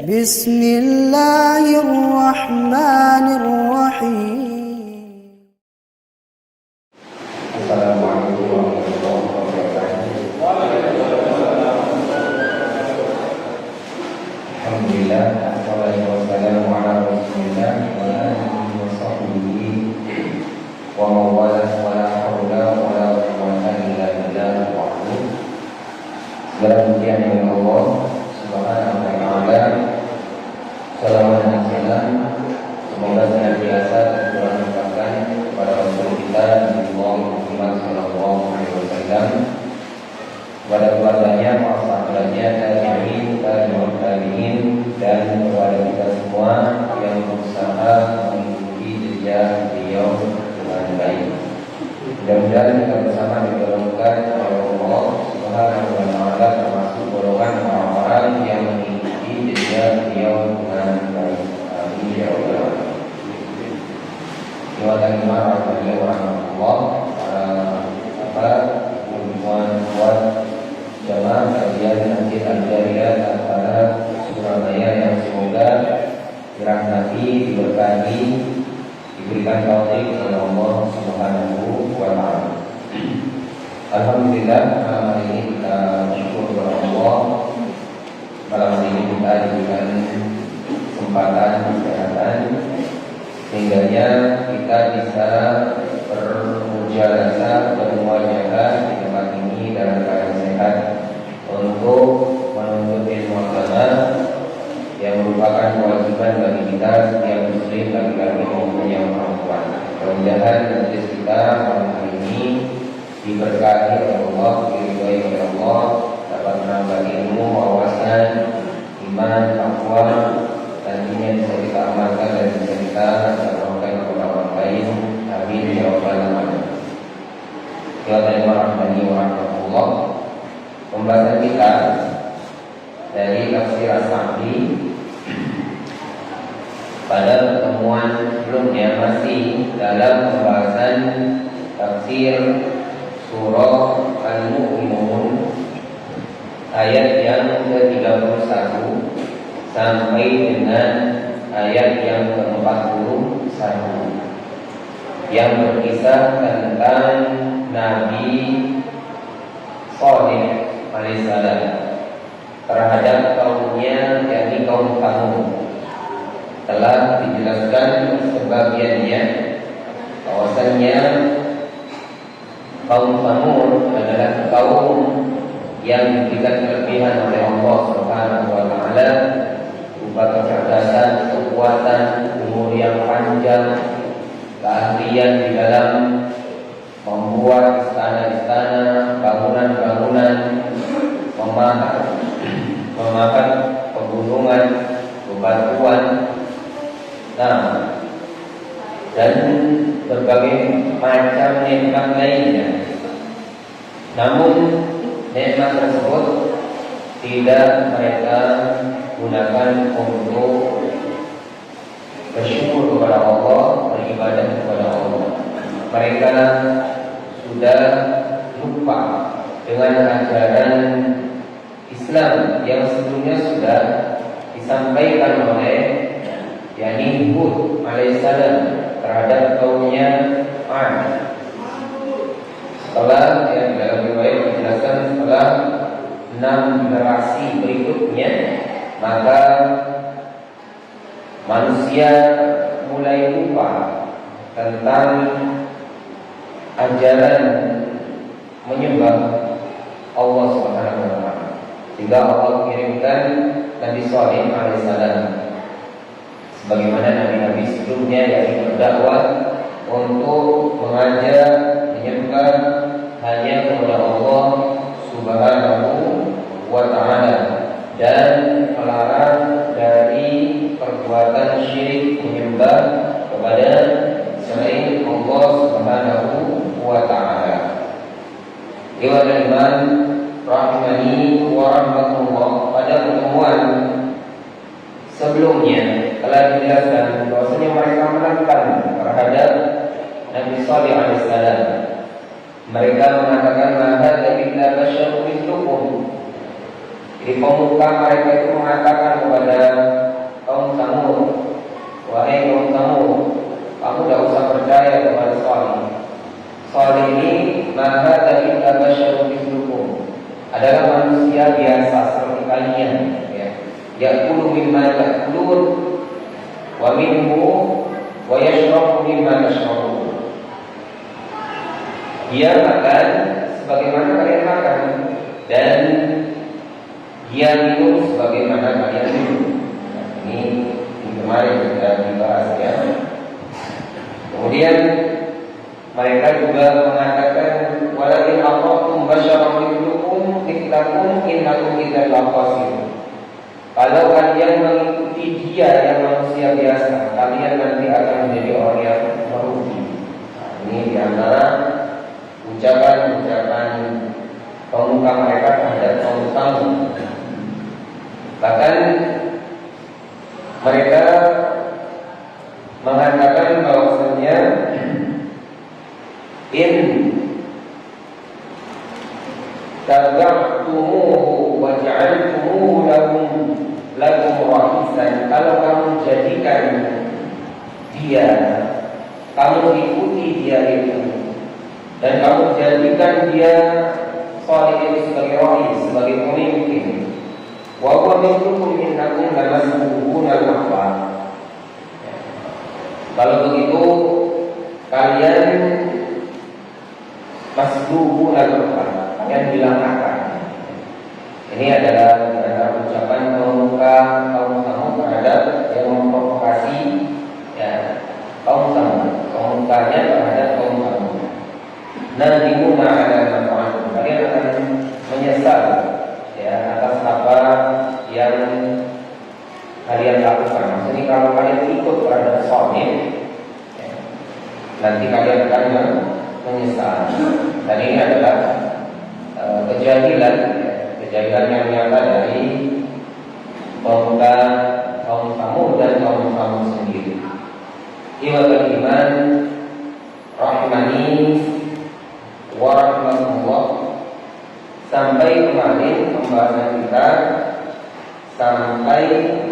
بسم الله الرحمن الرحيم. Assalamualaikum warahmatullahi wabarakatuh. Alhamdulillah, wassalatu wassalamu ala Rasulillah wa alihi wa sahbihi wa mawalah wa la haula wa la quwwata illa billah wahdahu. Segala puji bagi Allah Subhanahu wa taala. Salawat dan salam semoga senantiasa tercurahkan kepada Rasul kita Nabi Muhammad sallallahu alaihi wasallam, kepada keluarganya, para sahabatnya, tabi'in dan kepada kita semua yang berusaha mengikuti jejak beliau dengan baik. Mudah-mudahan kita bersama digolongkan oleh Allah Subhanahu wa taala termasuk golongan orang-orang yang mengikuti jejak beliau dengan baik. Amin ya rabbal alamin. Ikhwatan iman rahimani wa rahmatullah, para hubungan kuat jamaah kajian Masjid Al-Jariyah antara Surabaya yang semoga dirahmati, diberkahi, diberikan taufik oleh Allah Subhanahu wa taala. Alhamdulillah, malam hari ini kita bersyukur kepada Allah. Malam hari ini kita diberikan kesempatan kesehatan sehingganya kita bisa bermujalah, bermuajahah di tempat ini dalam keadaan sehat untuk menuntut ilmu agama yang merupakan kewajiban bagi kita setiap muslim, laki-laki maupun yang perempuan. Mudah-mudahan majlis kita malam hari ini diberkahi oleh Allah, diridhoi oleh Allah, dapat menambah ilmu, wawasan, iman, takwa, nantinya bisa kita amalkan dan bisa kita terapkan kepada orang lain. Amin ya rabbal alamin. Bismillahirrahmanirrahim. Warahmatullah. Pembahasan kita dari tafsir As-Sa'di pada pertemuan sebelumnya masih dalam pembahasan tafsir surah Al-Mu'minun ayat yang ke-31 sampai dengan ayat yang ke-41 yang berkisah tentang Nabi Shalih alaihissalam terhadap kaumnya, yakni kaum Tsamud. Telah dijelaskan sebagiannya bahwasannya kaum Tsamud adalah kaum yang diberikan kelebihan oleh Allah Subhanahu wa taala berupa kecerdasan, kekuatan, umur yang panjang, keahlian di dalam membuat istana-istana, bangunan-bangunan, memakan pegunungan, bebatuan, dan berbagai macam nikmat lainnya. Namun nikmat tersebut tidak mereka gunakan untuk bersyukur kepada Allah, beribadah kepada Allah. Mereka sudah lupa dengan ajaran Islam yang sebelumnya sudah disampaikan oleh yakni Hud alaihissalam terhadap kaumnya Ad. Setelah yang dalam riwayat dijelaskan setelah 6 generasi berikutnya, maka manusia mulai lupa tentang ajaran menyembah Allah Subhanahu wa taala. Sehingga Allah kirimkan Nabi Shalih alaihissalam sebagaimana nabi-nabi sebelumnya yang berdakwah untuk mengajak menyembah hanya kepada Allah Subhanahu wa taala dan melarang dari perbuatan syirik menyembah kepada selain Allah Subhanahu wa taala. Iwan iman rahimani wa rahmatullah, pada pertemuan sebelumnya telah dijelaskan bahwasanya mereka menentang terhadap Nabi Shalih alaihissalam. Mereka mengatakan, "Maka dari illa basyarun mithlukum. Jadi pemuka mereka itu mengatakan kepada kaum Samud, wahai kaum Samud, kamu tidak usah percaya kepada Salih. Salih ini ma hadza illa basyarun mithlukum, adalah manusia biasa seperti kalian, ya. Ya'kulu mimma ta'kulun wa minhu wa yashrabu mimma tashrabun. Dia makan sebagaimana kalian makan, dan dia minum sebagaimana kalian minum. Ini kemarin sudah dibahas, ya. Kemudian mereka juga mengatakan walakin aqatum basyaran mithlukum mithlakum innakum idzal laqasin. Kalau kalian mengikuti dia yang manusia biasa, kalian nanti akan menjadi orang yang merugi. Ini diantara ucapan-ucapan pemuka mereka terhadap kaum Samud. Bahkan mereka mengatakan bahwasanya in tabaqtumuhu wa ja'altumuhu lakum rahisan, kalau kamu jadikan dia, kamu ikuti dia itu, dan kamu jadikan dia Salih itu sebagai rahis, sebagai pemimpin, wa huwa minkum innakum lamasbuhuna al-mahwa. Kalau begitu kalian masbuhuna al-mahwa, kalian bilang akan. Ini adalah ucapan pemuka kaum Samud terhadap yang memprovokasi, ya, kaum Samud, pemukanya terhadap kaum Samud. Nadimu ma'ala ma'akum, kalian akan menyesal, ya, atas apa yang kalian lakukan. Maksudnya kalau kalian ikut terhadap Salih, ya, nanti kalian akan menyesal. Dan ini adalah kejahilan, ya, kejahilan yang nyata dari pemuka kaum Samud dan kaum Samud sendiri. Ibadah iman rahmani wa rahmatullah. Sampai kemarin pembahasan kita sampai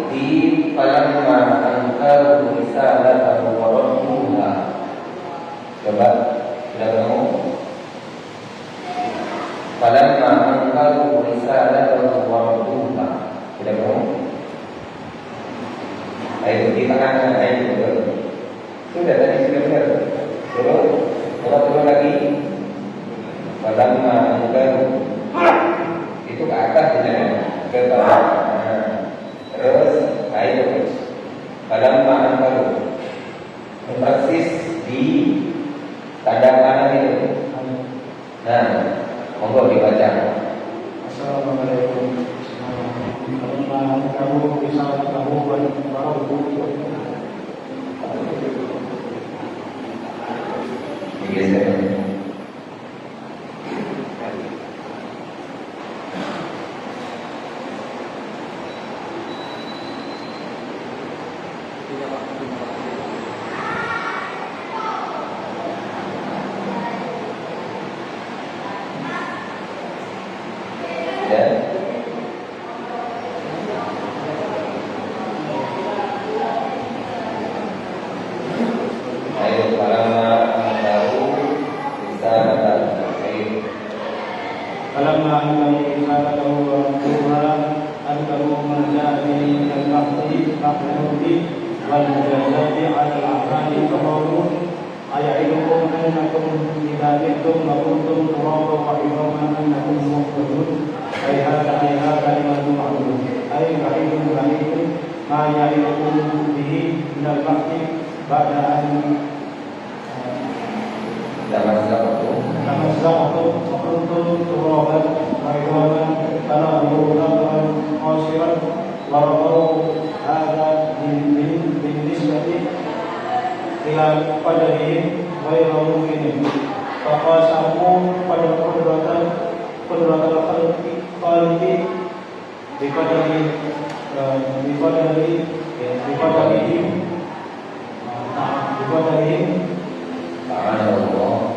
di falamma ankaru risalatahu wa radduha. Coba sudah ketemu? Falamma ankaru risalatahu wa radduha. Sudah ketemu? Ayo di tengah-tengah ayo betul. Sudah tadi sudah benar. Turun lagi. Falamma ankaru, itu ke atas ya, ke bawah. Terus ayo falamma ankaru, persis di tanda kanan itu. Nah, monggo dibaca. Assalamualaikum. Kamu bisa tahu bahwa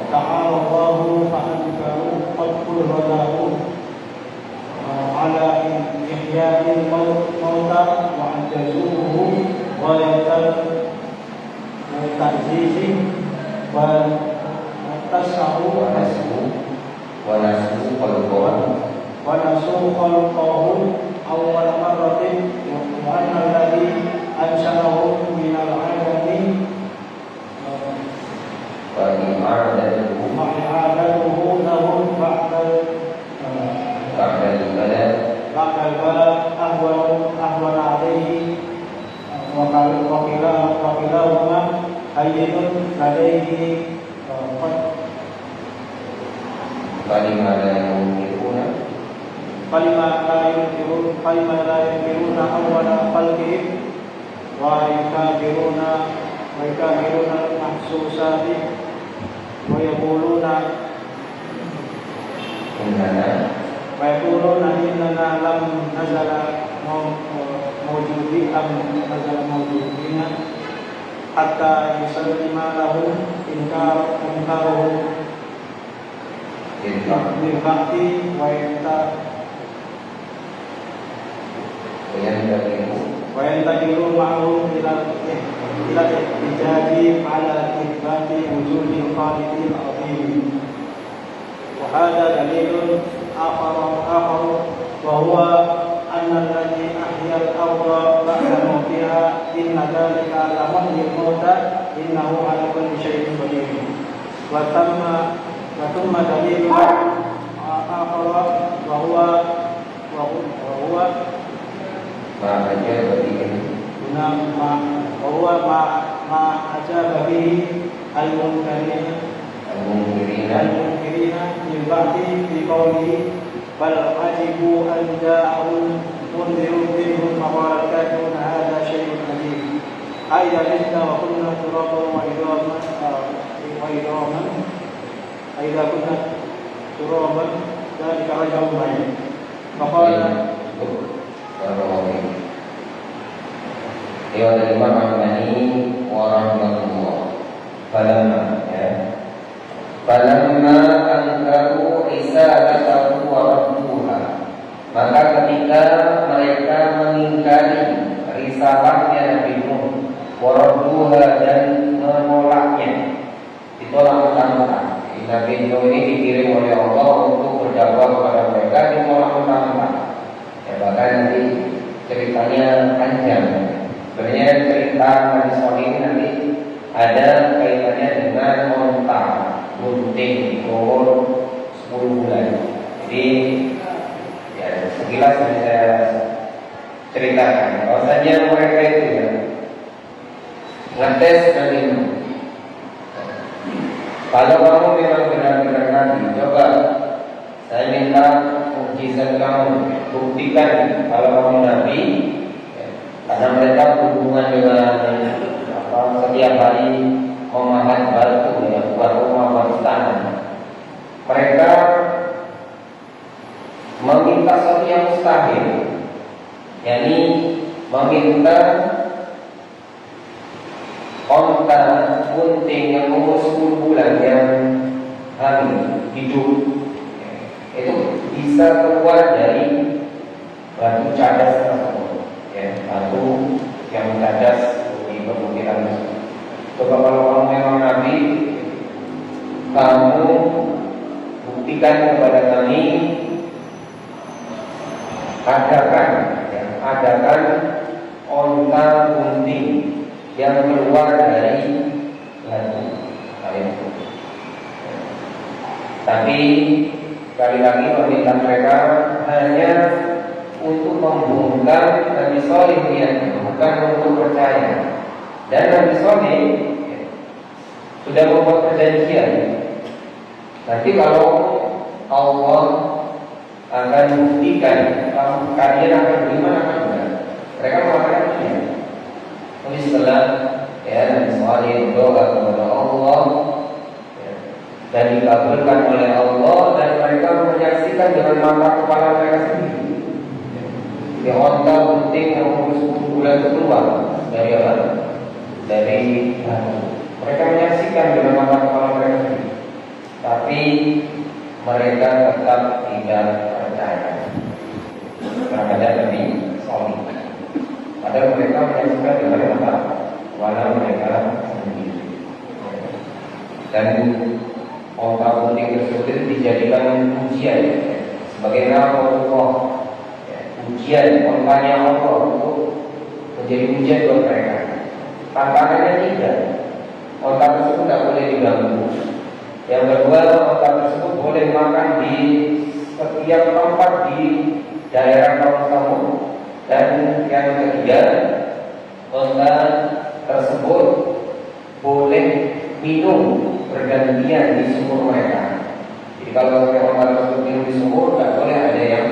ta'ala Allahu ta'ala qad qul والتعزيز والتسع ونسوق القول أول مرة وأن الذي أنشأه من العدم وإعادته لهم بعد البلد أهون عليه وكلاهما هين لديه فلما لا ينكرون أول خلقهم ويكابرون المحسوسات ويقولون إننا لم نزل موجودين حتى يسلم لهم إنكاره بالحق وينتقل معهم إلى الاحتجاج على إثبات وجود الخالق العظيم. وهذا دليل آخر وهو أن الذي أحيا الأرض بعد موتها إن ذلك لمحيي الموتى إنه على كل شيء قدير. وثم دليل آخر وهو ما أجاب به المنكرين من بعد بقوله بل عجبوا أن جاءهم منذر منهم فقال الكافرون هذا شيء عجيب أئذا متنا وكنا ترابا وعظاما أئذا كنا ترابا ذلك رجع بعيد. فقال Falamma angkaru risalatahu wa radduha, maka ketika mereka mengingkari risalahnya Nabi Nuh wa radduha dan menolaknya, ditolak mentah-mentah. Nabi Nuh ini dikirim oleh Allah untuk berdakwah kepada mereka, ditolak mentah-mentah. Ya, bahkan nanti ceritanya panjang. Sebenarnya cerita Nabi Soleh ini nanti ada kaitannya dengan onta gunting umur 10 bulan. Jadi ya sekilas saya ceritakan bahwasanya mereka itu ya ngetes Nabi Nuh. Kalau kamu memang benar-benar Nabi, coba saya minta mukjizat kamu, buktikan kalau kamu Nabi. Karena mereka berhubungan dengan setiap hari memahat batu ya, buat rumah, buat istana. Mereka meminta sesuatu yang mustahil, yakni meminta onta gunting yang umur 10 bulan yang hamil hidup itu bisa keluar dari batu cadas tersebut, ya, batu yang cadas di perbukitan tersebut. Coba kalau kamu memang Nabi, kamu buktikan kepada kami, adakan onta gunting yang keluar dari batu. Tapi sekali lagi permintaan mereka hanya untuk membongkar Nabi Soleh niatnya, bukan untuk percaya. Dan Nabi Soleh sudah membuat perjanjian. Nanti kalau Allah akan buktikan kalian akan beriman akan benar, mereka mengatakan iya. Tapi setelah Nabi Soleh berdoa kepada Allah dan dikabulkan oleh Allah, dan mereka menyaksikan dengan mata kepala mereka sendiri di onta gunting yang umur 10 bulan itu keluar dari apa? Dari mereka menyaksikan dengan mata kepala mereka sendiri, tapi mereka tetap tidak percaya terhadap Nabi Soleh. Padahal mereka menyaksikan dengan mata kepala mereka sendiri. Dan onta putih tersebut dijadikan ujian sebagai nama Allah, ujian ontanya Allah untuk menjadi ujian buat mereka. Tantangannya tiga, onta tersebut tidak boleh diganggu. Yang kedua, onta tersebut boleh makan di setiap tempat di daerah kamu. Dan yang ketiga, onta tersebut boleh minum bergantian di sumur mereka. Jadi kalau onta tersebut minum di sumur, tidak boleh ada yang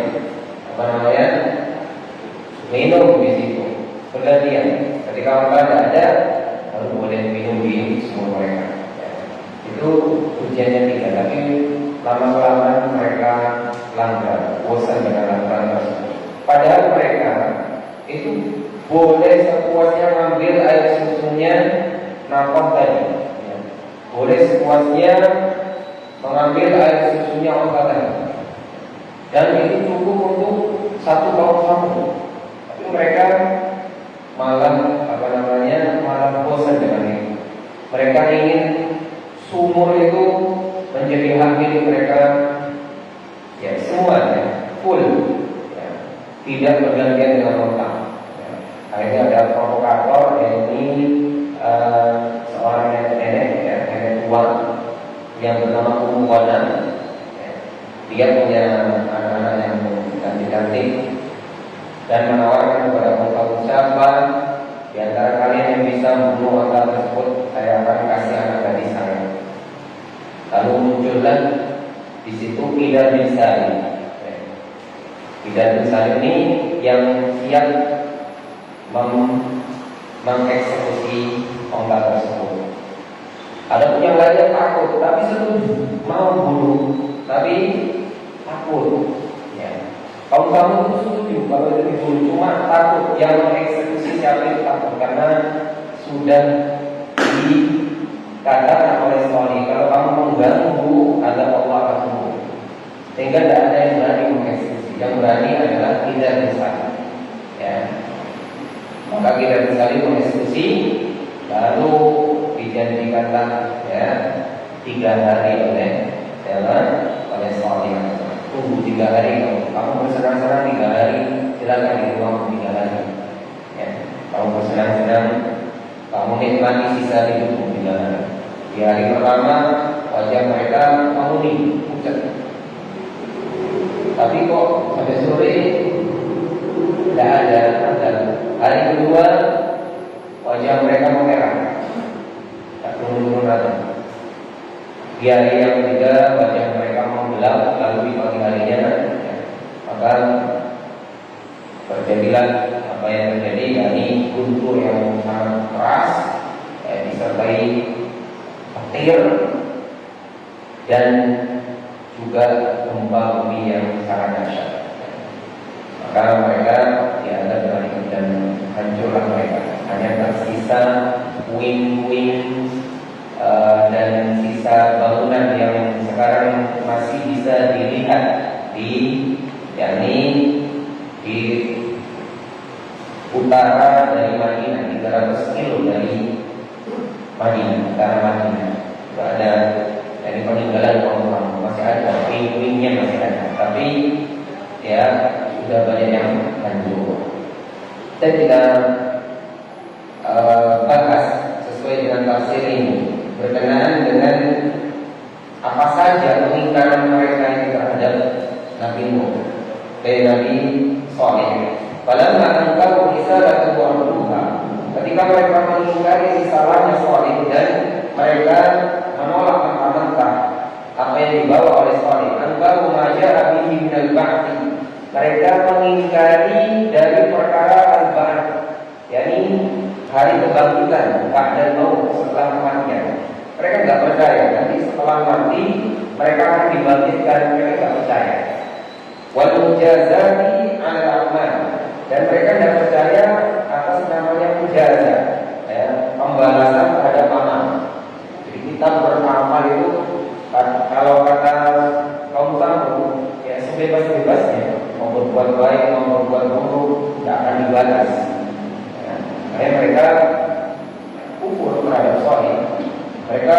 minum di situ bergantian. Ketika onta tidak ada, baru boleh minum di sumur mereka. Itu ujiannya tiga, tapi lama-lama mereka langgar, bosan dengan aturan tersebut. Padahal mereka itu boleh sepuasnya mengambil air susunya nakoh tadi, boleh sepuasnya mengambil air susunya onta tadi, dan itu cukup untuk satu kaum kamu. Tapi mereka malah malah bosan dengan itu. Mereka ingin sumur itu menjadi hak milik mereka, ya semuanya full, ya, tidak bergantian dengan onta. Akhirnya ada provokator, ini seorang nenek tua yang bernama Ummu Wana. Dia punya anak-anak yang cantik-cantik dan menawarkan kepada kaum siapa di antara kalian yang bisa membunuh onta tersebut, saya akan kasih anak gadis saya. Lalu muncullah di situ Qidar bin Salim. Qidar bin Salim ini yang siap mengeksekusi onta tersebut. Ada yang lainnya takut, tapi setuju mau bunuh, tapi takut. Ya. Kaum kamu itu setuju kalau itu dibunuh, cuma takut yang mengeksekusi siapa itu takut karena sudah dikatakan oleh Soli kalau kamu mengganggu ada Allah akan, sehingga tidak ada yang berani mengeksekusi. Yang berani adalah Qidar bin Salim. Ya. Maka Qidar bin Salim mengeksekusi, lalu dijanjikanlah ya 3 hari oleh Soli. Tunggu 3 hari, kamu bersenang-senang 3 hari, silakan di ruang 3 hari. Ya. Kamu bersenang-senang, kamu nikmati sisa hidupmu 3 hari. Di hari pertama wajah mereka menguning, pucat. Tapi kok sampai sore tidak ada tanda. Hari kedua wajah mereka memerah, tak turun-turun ada. Di hari yang ketiga wajah mereka menggelap, lalu di pagi harinya ya, maka terjadilah apa yang terjadi, yakni guntur yang sangat keras, disertai petir dan juga gempa bumi yang sangat dahsyat. Maka mereka dianggap balik dan hancurlah mereka. Hanya tersisa puing-puing dan sisa bangunan yang sekarang masih bisa dilihat yakni di utara dari Madinah, 300 kilo dari Madinah, utara Madinah. Itu ada dari peninggalan kaum masih ada, puing-puingnya masih ada, tapi ya sudah banyak yang hancur. Kita tidak bahas sesuai dengan tafsir ini berkenaan dengan apa saja pengingkaran mereka ini terhadap Nabi Nuh dan Nabi Saleh. Padahal engkau risalatu wa ruha. Ketika mereka mengingkari risalahnya Saleh dan mereka menolak mentah-mentah apa yang dibawa oleh Saleh, engkau maja bihi minal ba'ti. Mereka mengingkari dari perkara al-ba'ts, yakni hari kebangkitan, ba'dal maut, setelah kematian. Mereka tidak percaya nanti setelah mati mereka akan dibangkitkan. Mereka tidak percaya. Wal mujazati 'ala al-amal, dan mereka tidak percaya atas namanya mujazah, ya, pembalasan terhadap amal. Jadi kita beramal itu kalau kata kaum tamu ya sebebas-bebasnya, mau berbuat baik mau berbuat buruk tidak akan dibalas. Ya, karena mereka kufur terhadap Saleh. Mereka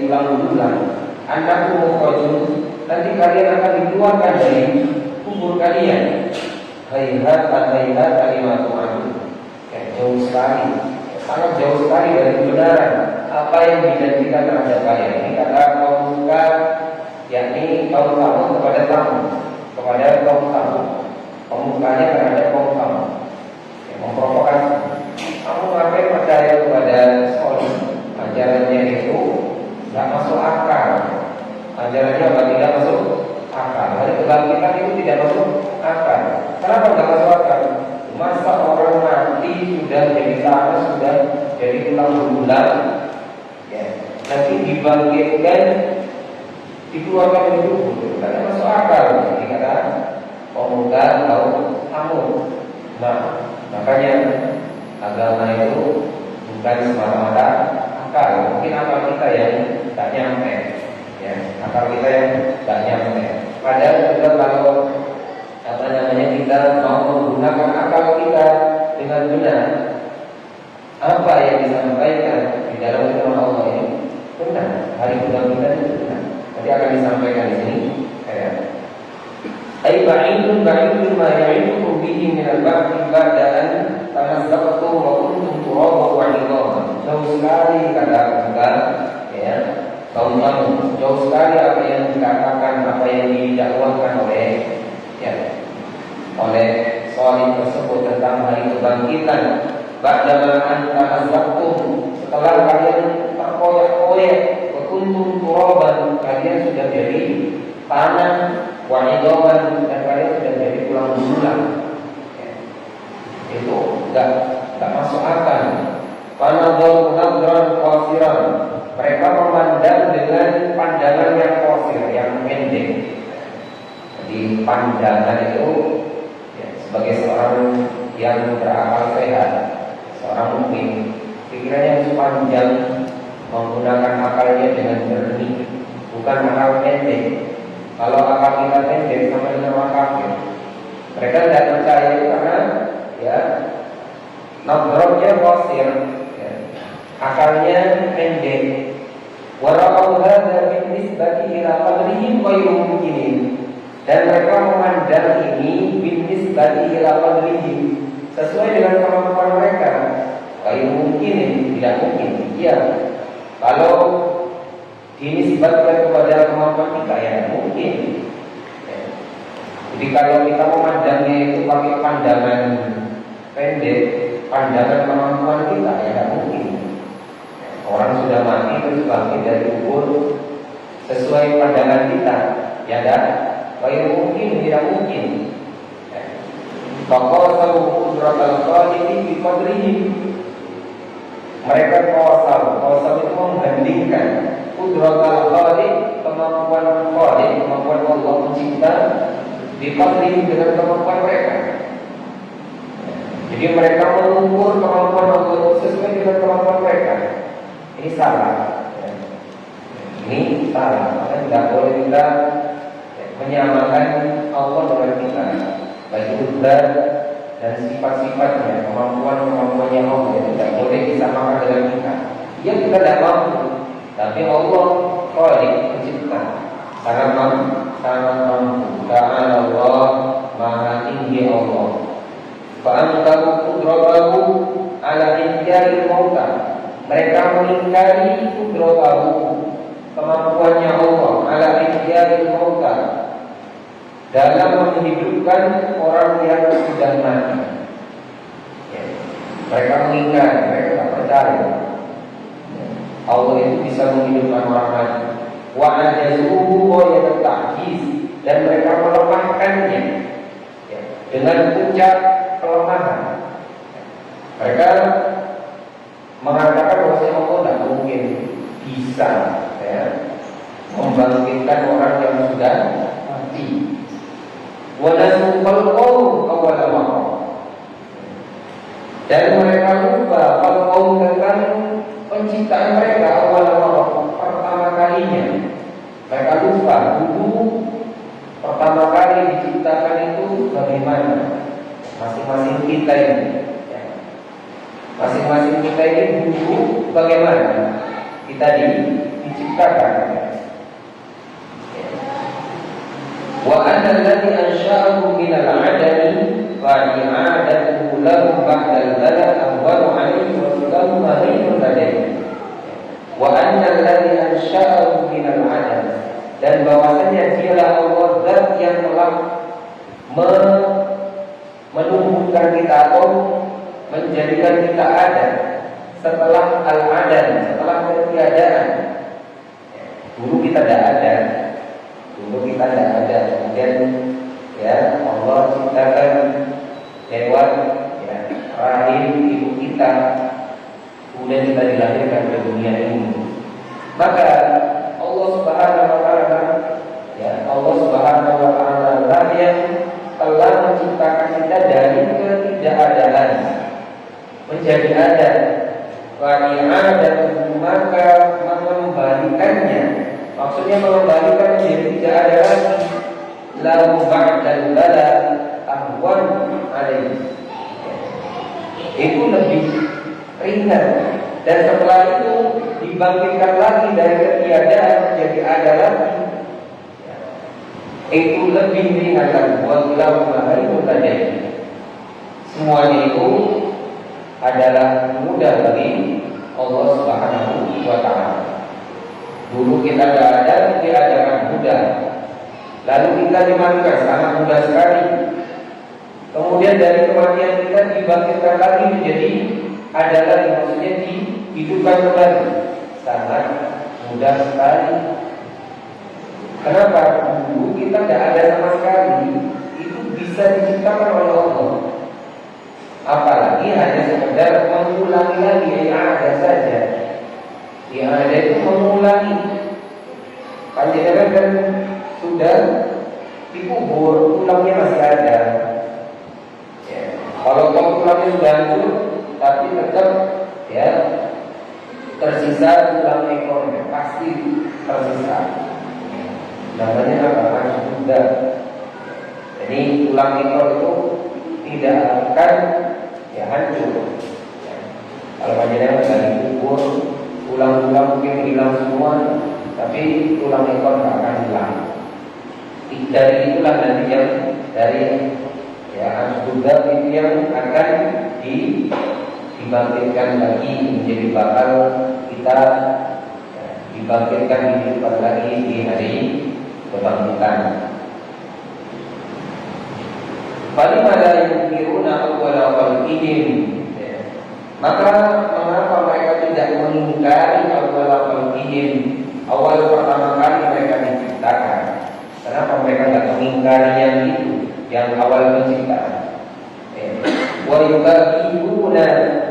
tulang belulang. Annakum mukhrajun, nanti kalian akan dikeluarkan dari kubur kalian. Hayhat kalimatu adu. Jauh sekali, sangat jauh sekali dari kebenaran apa yang dijanjikan terhadap kalian. Ini kata kaum muka, yakni kaum kamu kepada kamu, kepada kaum kamu, pemukanya terhadap kaum kamu, yang memprovokasi. Kamu ngapain percaya kepada Soleh? Ajarannya itu tidak masuk akal. Ajarannya apa? Tidak masuk akal. Hari kebangkitan itu tidak masuk akal. Kenapa tidak masuk akal? Masa orang mati sudah jadi tanah, sudah jadi tulang belulang, ya, nanti dibangkitkan, dikeluarkan dari kubur, karena masuk akal. Ini kata pemuda atau kamu. Nah, makanya agama itu bukan semata-mata akal. Mungkin akal kita yang tak nyampe, ya, akal kita yang tak nyampe. Padahal juga kalau kita mau menggunakan akal kita dengan benar, apa yang disampaikan di dalam firman Allah ini benar. Hari kebangkitan itu benar. Nanti akan disampaikan di sini. Ai ba'idun ma ya'idukum bihi min al-ba'di ba'da'an tanazzaqtum wa kuntum turaban wa 'idhaman. Jauh sekali kata-kata, ya, kaum kamu, jauh sekali apa yang dikatakan, apa yang didakwakan oleh Shalih tersebut tentang hari kebangkitan. Ba'dama tanazzaqtum, setelah kalian terkoyak-koyak, wa kuntum turaban, kalian sudah jadi tanah, wa 'idhaman, dan kalian sudah jadi tulang belulang. Itu enggak masuk akal. Fanadharu nadran qasiran, mereka memandang dengan pandangan yang qasir, yang pendek. Jadi pandangan itu, ya, sebagai seorang yang berakal sehat, seorang mukmin, pikirannya harus panjang, menggunakan akalnya dengan jernih, bukan akal pendek. Kalau akal kita pendek sama dengan orang kafir. Mereka tidak percaya itu karena, ya, nadharnya qasir, ya, akalnya pendek. Wara'u hadza binisbati ila qadrihim ghairu mumkinin. Dan mereka memandang ini binisbati ila qadrihim, sesuai dengan kemampuan mereka. Ghairu mumkinin, tidak mungkin. Iya. Kalau dinisbatkan kepada kemampuan kita, ya mungkin. Jadi kalau kita memandangnya itu pakai pandangan pendek, pandangan kemampuan kita, ya tidak mungkin. Orang sudah mati terus bangkit dari kubur sesuai pandangan kita, ya tidak. Baik mungkin, tidak mungkin. Faqasalu qudratal khaliqi bi qadrihi. Mereka qasal itu membandingkan qudratal khaliq, kemampuan khaliq, kemampuan Allah mencipta, bi qadrihi, dengan kemampuan mereka. Jadi mereka mengukur kemampuan Allah sesuai dengan kemampuan mereka. Ini salah. Ini salah. Maka tidak boleh kita menyamakan Allah dengan kita, baik zat dan sifat-sifatnya, kemampuan-kemampuannya Allah, tidak boleh disamakan dengan kita. Ya, kita tidak mampu, tapi Allah Khaliq, pencipta, sangat mampu. Ta'ala Allah, Maha tinggi Allah. Fa'antaru qudratahu ala ihya'il mauta. Mereka mengingkari qudratahu, kemampuannya Allah, ala ihya'il mauta, dalam menghidupkan orang yang sudah mati. Ya. Mereka mengingkari, mereka tak percaya Allah itu bisa menghidupkan orang mati. Wa ajazuhu wa yata'jiz, dan mereka melemahkannya, ya, dengan puncak kelemahan. Mereka mengatakan bahwa Allah tidak mungkin bisa, ya, membangkitkan orang yang sudah mati. Walau qalu awal-awal, dan mereka lupa kalau tentang penciptaan mereka awal-awal, pertama kalinya. Mereka lupa dulu pertama kali diciptakan itu bagaimana. Masing-masing kita ini, ya, masing-masing kita ini dulu bagaimana. Kita diciptakan. Wa anna alladhi ansha'ahu min al-'adami wa i'adatuhu lahu ba'da al-bala ahwanu 'alayhi wa lahu mahinun ladayhi. Wa anna alladhi ansha'ahu min al-'adam, dan bahwasanya dialah Allah zat yang telah menumbuhkan kita atau menjadikan kita ada setelah al-'adam, setelah ketiadaan. Dulu kita tidak ada. Kemudian ya Allah ciptakan lewat ya, rahim ibu kita, kemudian kita dilahirkan ke dunia ini. Maka Allah Subhanahu wa taala lah yang telah menciptakan kita dari ketidakadaan menjadi ada. Wa i'adatuhu, maka mengembalikannya, maksudnya mengembalikan menjadi tidak ada lagi. Lahu ba'dal bala ahwan 'alaihi, itu lebih ringan, dan setelah itu dibangkitkan lagi dari ketiadaan menjadi ada lagi, itu lebih ringan lagi. Wallahu mahinun ladayhi, semuanya itu adalah mudah bagi Allah Subhanahu wa taala. Dulu kita tidak ada, diadakan mudah. Lalu kita dimatikan, sangat mudah sekali. Kemudian dari kematian kita dibangkitkan lagi menjadi ada lagi, maksudnya dihidupkan kembali, sangat mudah sekali. Kenapa? Dulu kita tidak ada sama sekali, itu bisa diciptakan oleh Allah. Apalagi hanya sekedar mengulangi lagi, yang ada saja. Yang ada itu mengulangi. Panjenengan kan sudah dikubur, tulangnya masih ada. Ya. Kalau tulangnya sudah hancur, tapi tetap ya tersisa tulang ekornya, pasti tersisa. Namanya apa? Sudah. Jadi tulang ekor itu tidak akan ya hancur. Ya. Kalau panjenengan sudah dikubur, tulang-tulang mungkin hilang semua, tapi tulang ekor tidak akan hilang. Dari itulah nanti yang dari ya sudah itu yang akan dibangkitkan lagi menjadi bakal kita ya, dibangkitkan hidup lagi di hari kebangkitan. Falimala yukiruna awwala khalqihim, maka mengapa mereka tidak mengingkari awwala khalqihim, awal pertama kali mereka diciptakan? Kenapa mereka tidak mengingkari yang itu, yang awal penciptaan? Wa yubaqiruna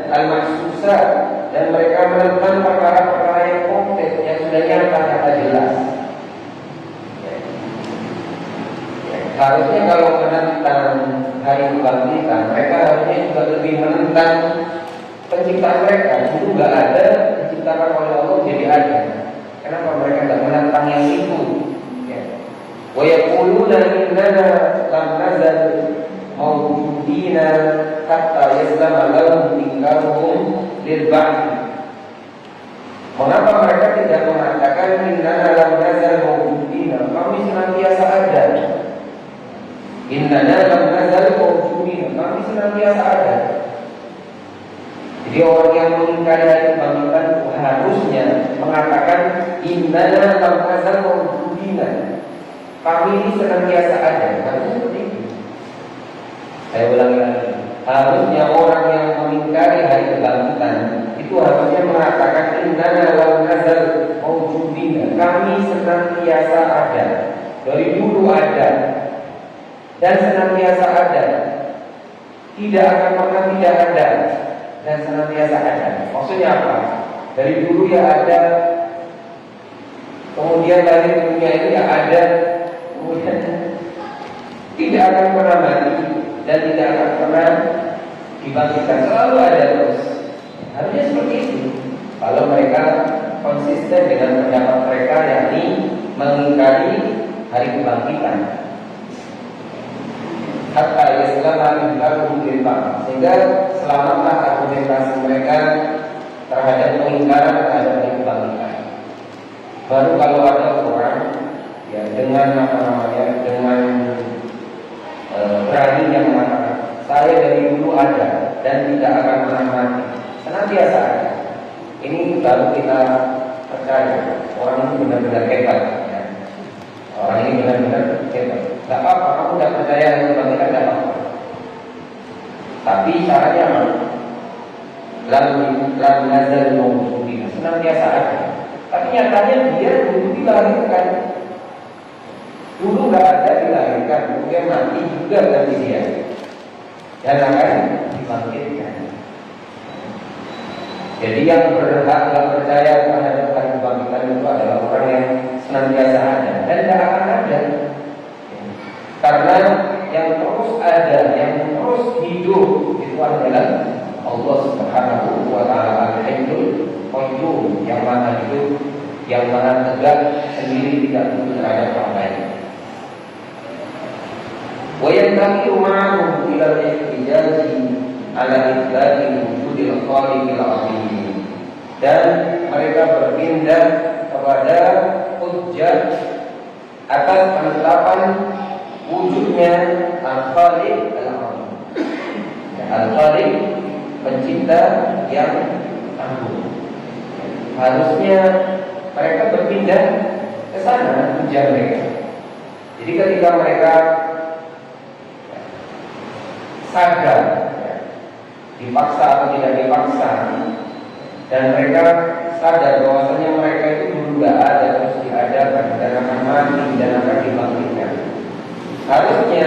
al-mahsusat, dan mereka menentang perkara-perkara yang konkret, yang sudah nyata, kata jelas. Harusnya kalau menentang hari kebangkitan, mereka harusnya juga lebih menentang penciptaan mereka. Dulu nggak ada, diciptakan oleh Allah jadi ada. Kenapa mereka tidak menentang yang itu? Wa yaquluna innana lam nazal mawjudina hatta yaslama lahum inkaruhum lil ba'd. Mengapa mereka tidak mengatakan innana lam nazal mawjudina, kami senantiasa ada. Innana lam nazal mawjudina, kami senantiasa ada. Jadi orang yang mengingkari hari kebangkitan harusnya mengatakan innana lam nazal mawjudina, kami ini senantiasa ada. Harusnya seperti itu. Saya ulangi lagi. Harusnya orang yang mengingkari hari kebangkitan itu harusnya mengatakan innana lam nazal mawjudina, kami senantiasa ada. Dari dulu ada dan senantiasa ada. Tidak akan pernah tidak ada dan senantiasa ada. Maksudnya apa? Dari dulu ya ada, kemudian dari dunia ini ya ada, kemudian tidak akan pernah mati dan tidak akan pernah dibangkitkan, selalu ada terus. Harusnya seperti itu. Kalau mereka konsisten dengan pendapat mereka, yakni mengingkari hari kebangkitan, hatta yaslama inkaruhum lil ba'd, sehingga selamatlah argumentasi mereka terhadap pengingkaran terhadap hari kebangkitan. Baru kalau ada orang ya dengan dengan beraninya mengatakan saya dari dulu ada dan tidak akan pernah mati, senantiasa ada. Ini baru kita percaya orang ini benar-benar hebat. Ya. Orang ini benar-benar hebat. Tidak apa-apa, kamu tidak percaya dengan kebangkitan, tidak apa-apa. Tapi caranya apa? Lalu nazar mungkin senantiasa ada. Tapi nyatanya dia dulu dilahirkan. Dulu nggak ada dilahirkan, kemudian mati juga ganti dia. Dan akan dibangkitkan. Jadi yang berhak dan percaya terhadap kebangkitan itu adalah orang yang senantiasa ada dan tidak akan ada. Karena yang terus ada, yang terus hidup itu adalah Allah Subhanahu wa Ta'ala, Al-Hayyul Qayyum, yang mana hidup, yang mana tegak sendiri, tidak butuh terhadap orang lain. Wa yantaqilu ma'ahu ila al-ihtijaji ala itsbati wujudil khaliqil 'azim. Dan mereka berpindah kepada hujjah atas penetapan wujudnya Al-Khaliq Al-Azim. Al-Khaliq, pencipta yang agung. Harusnya mereka berpindah ke sana hujjah mereka. Jadi ketika mereka sadar, dipaksa atau tidak dipaksa, dan mereka sadar bahwasanya mereka itu dulu tidak ada, terus diadakan dan akan mati dan akan dibangkitkan. Harusnya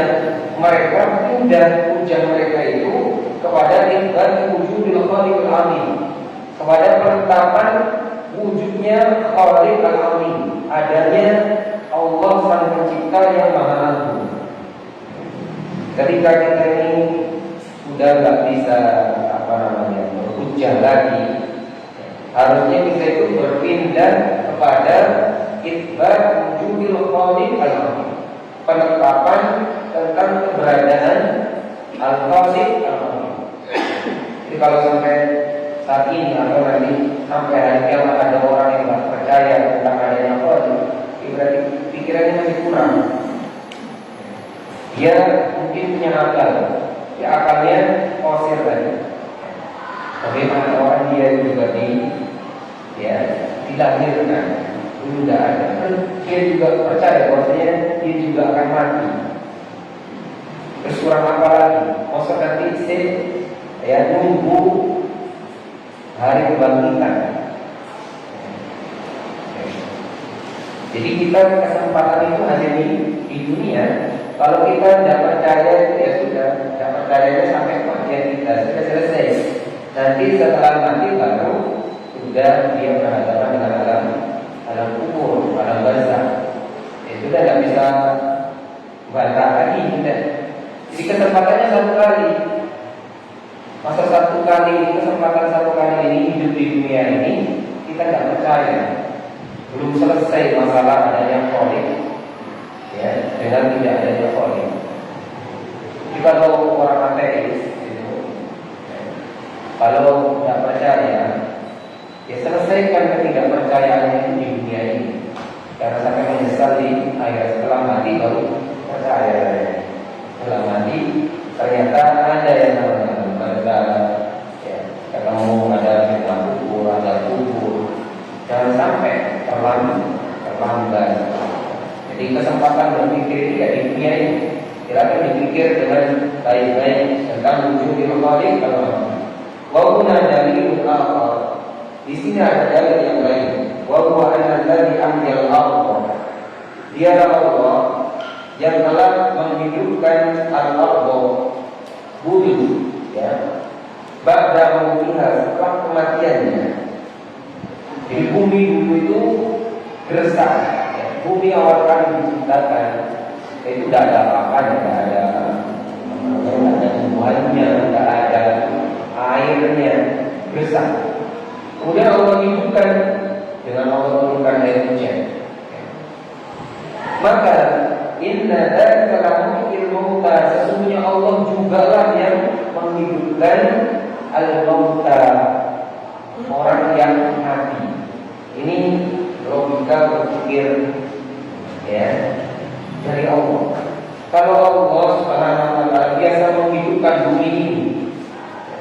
mereka pindah hujjah mereka itu kepada itsbat wujudil khaliqil 'azim, kepada penetapan wujudnya Khaliq al-Azim, adanya Allah Sang Pencipta yang Maha Agung. Ketika kita ini sudah nggak bisa berhujjah lagi, harusnya kita itu berpindah kepada itsbat wujudil Khaliq al-Azim, penetapan tentang keberadaan Al-Khaliq al-Azim. Jadi kalau sampai saat ini atau nanti sampai hari kiamat ada orang yang tidak percaya tentang adanya Khaliq, berarti pikirannya masih kurang. Dia mungkin punya akal, ya akalnya kosir tadi. Bagaimana orang dia juga dilahirkan, dulu tidak ada. Dia juga percaya bahwasanya dia juga akan mati. Terus kurang apa lagi? Masa nanti nunggu hari kebangkitan. Jadi kita kesempatan itu hanya di dunia. Kalau kita tidak percaya ya sudah, tidak percaya sampai kematian kita sudah selesai. Nanti setelah mati baru sudah dia berhadapan dengan alam kubur, alam barzakh. Ya sudah tidak bisa bantah lagi. Jadi kesempatannya satu kali. Masa satu kali, kesempatan satu kali ini hidup di dunia ini, kita tidak percaya. Belum selesai masalah adanya Khaliq, ya, dengan tidak adanya Khaliq. Jadi kalau orang ateis itu, kalau tidak percaya, ya selesaikan ketidakpercayaannya itu di dunia ini. Karena sampai menyesal di akhir, setelah mati baru percaya. Setelah mati ternyata ada yang namanya barzakh, ya, ketemu ada fitnah kubur, ada kubur. Jangan sampai terlambat. Jadi kesempatan berpikir ya di dunia ini, silakan dipikir dengan baik-baik tentang wujudil Khaliq al-Azim. Wa huna dalilun akhar. Di sini ada dalil yang lain. Wa huwa anna alladhi amyal ardh. Dialah Allah yang telah menghidupkan al-ardh, bumi, ya, ba'da mautiha, setelah kematiannya. Di bumi dulu itu gersang, ya. Bumi awal kali diciptakan itu tidak ada apa-apanya, tidak ada tumbuhannya, tidak ada airnya, gersang. Kemudian Allah hidupkan dengan Allah turunkan air hujan. Maka inna dzalika lamuhyil mauta, sesungguhnya Allah jugalah yang menghidupkan al-mauta, orang yang mati. Ini logika kita berpikir ya dari Allah. Kalau Allah Subhanahu wa taala biasa menghidupkan bumi ini,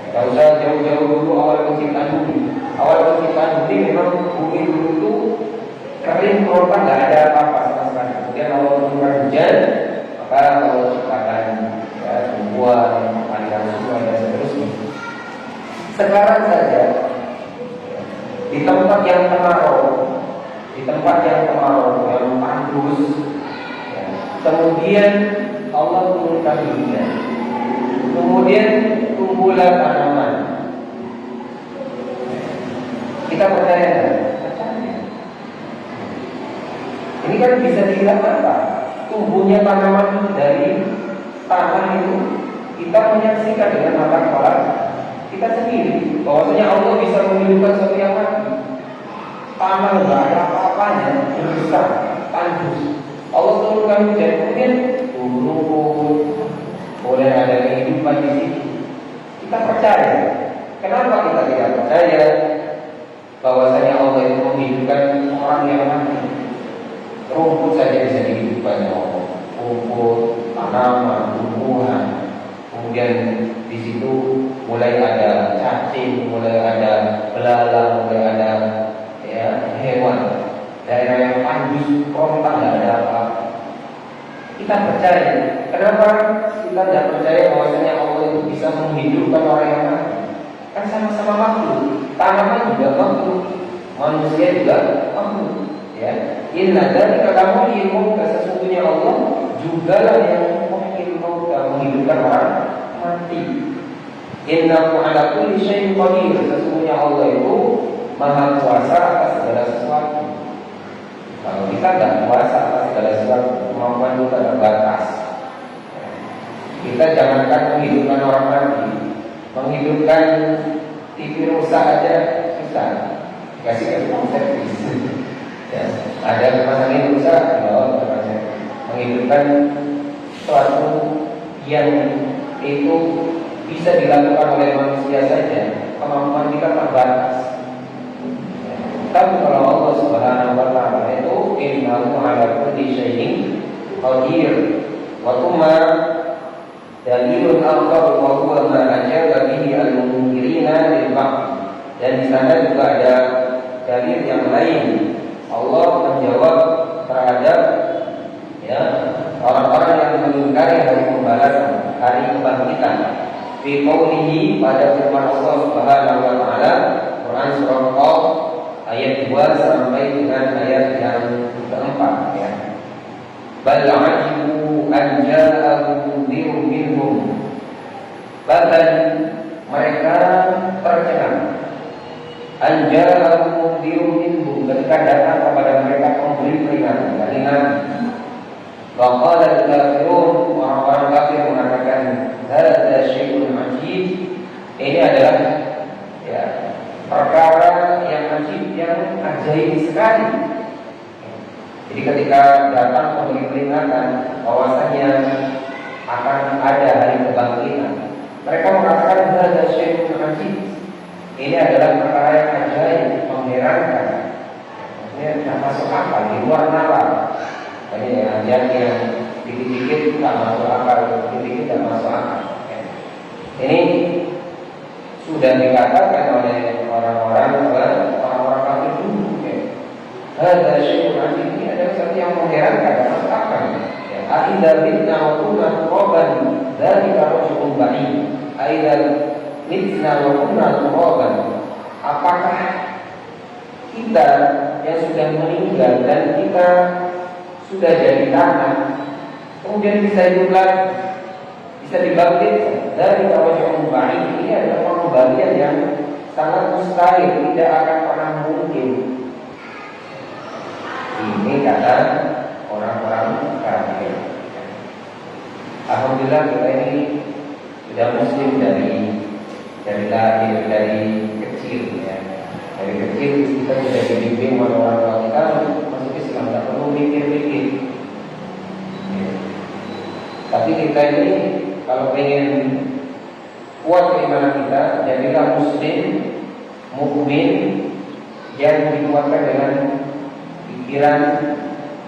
tidak usah jauh-jauh dulu awal penciptaan bumi. Awal penciptaan bumi memang bumi dulu itu kering kerontang, nggak ada apa-apa sama sekali. Kemudian Allah menurunkan hujan, maka Allah ciptakan ya, tumbuhan, aliran sungai dan seterusnya. Sekarang saja di tempat yang kemarau, yang tandus, ya, kemudian Allah turunkan hujan, kemudian tumbuhlah tanaman. Kita percaya kan? Ini kan bisa dilihat apa? Tumbuhnya tanaman dari tanah itu kita menyaksikan dengan mata kepala kita sendiri. Bahwasanya Allah bisa menghidupkan sesuatu yang mati. Tanah nggak ada apa-apanya, besar, tandus. Allah turunkan hujan, kemudian turun, boleh ada kehidupan di sini. Kita percaya. Kenapa kita tidak percaya bahwasanya Allah itu menghidupkan orang yang mati? Rumput saja bisa dihidupkan Allah. Rumput, tanaman, tumbuhan. Kemudian di situ mulai ada cacing, mulai ada belalang, mulai ada ya hewan. Daerah yang tandus, kerontang, nggak ada apa-apa. Kita percaya. Kenapa kita tidak percaya bahwasanya Allah itu bisa menghidupkan orang yang mati? Kan sama-sama makhluk. Tanaman juga makhluk, manusia juga makhluk. Ya, inna dzalika kamu ilmu sesungguhnya Allah jugalah yang menghidupkan orang mati. Innahu ala kulli syai'in qadir. Sesungguhnya Allah itu maha kuasa atas segala sesuatu. Kalau kita tidak kuasa atas segala sesuatu, kemampuan kita terbatas. Kita jangankan menghidupkan orang mati, menghidupkan TV rusak aja susah. Kasih servis. Ya, ada kemasan ini rusak, dibawa ke servis. Menghidupkan suatu yang itu bisa dilakukan oleh manusia saja, kemampuan kita terbatas. Tapi kalau Allah Subhanahu wa taala itu innahu ala kulli syai'in qadir. Wa thumma dalilun akhar wa huwa ma ajaba bihi al-munkirina lil ba'd. Dan di sana juga ada dalil yang lain. Allah menjawab terhadap ya orang-orang yang mengingkari hari pembalasan, hari kebangkitan. Fi qoulihi pada firman Allah Subhanahu wa taala Quran surah Qaf ayat 2 sampai dengan ayat yang keempat ya. Bal ajibu an ja'ahum dhirun minhum. Bahkan mereka tercengang. An ja'ahum dhirun minhum, ketika datang kepada mereka pemberi peringatan. Wa qala al-kafirun, orang-orang kafir mengatakan hadza syai'un ajib. Ini adalah ya perkara yang ajib, yang ajaib sekali. Jadi ketika datang pemberi peringatan bahwasanya akan ada hari kebangkitan, mereka mengatakan hadza syai'un ajib. Ini adalah perkara yang ajaib, mengherankan. Ini tidak masuk akal, di luar nalar. Ini yang dikit-dikit tidak masuk akal, dikit-dikit tidak masuk akal. Ini sudah dikatakan oleh orang-orang kafir dulu. Hadza syai'un ajib, ini adalah sesuatu yang mengherankan dan masuk akal. Aidza bitna wa kunna turaban dzalika rajulun ba'id. Aidza bitna wa kunna turaban. Apakah kita yang sudah meninggal dan kita sudah jadi tanah kemudian bisa hidup lagi, bisa dibangkitkan dari rajulun ba'id? Ini adalah pengembalian yang sangat mustahil, tidak akan pernah mungkin. Ini kata orang-orang kafir. Alhamdulillah kita ini sudah muslim dari lahir, dari kecil ya. Dari kecil kita sudah dibimbing oleh orang tua kita masuk Islam, tidak perlu mikir-mikir. Tapi kita ini kalau ingin kuat keimanan kita, jadilah muslim, mukmin yang dikuatkan dengan pikiran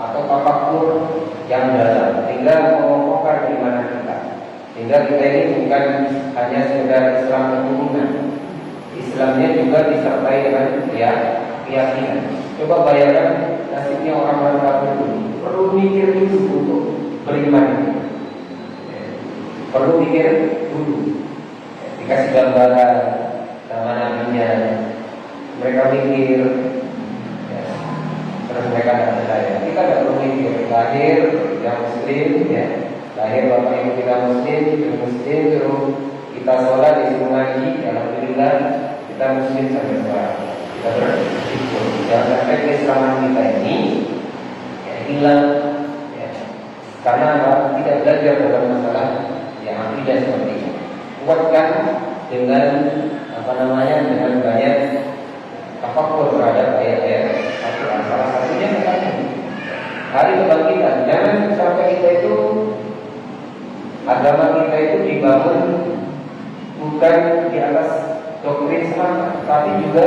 atau tafakur yang dalam, sehingga mengokohkan iman kita. Sehingga kita ini bukan hanya sekedar Islam keturunan, Islamnya juga disertai dengan keyakinan. Coba bayangkan nasibnya orang-orang kafir dulu, perlu mikir dulu untuk beriman, perlu mikir dulu. Dikasih gambaran sama nabinya, mereka mikir, terus mereka tidak percaya. Kita tidak perlu mikir, lahir yang muslim, lahir bapak ibu kita muslim, terus kita sholat di ngaji, alhamdulillah kita muslim sampai sekarang. Kita bersyukur. Jangan sampai keislaman kita ini hilang, karena tidak belajar dalam masalah yang akidah seperti ini. Kuatkan dengan dengan banyak tafakur terhadap ayat-ayat Al-Quran. Salah satunya katanya hari kebangkitan. Jangan sampai kita itu, agama kita itu dibangun bukan di atas doktrin semata, tapi juga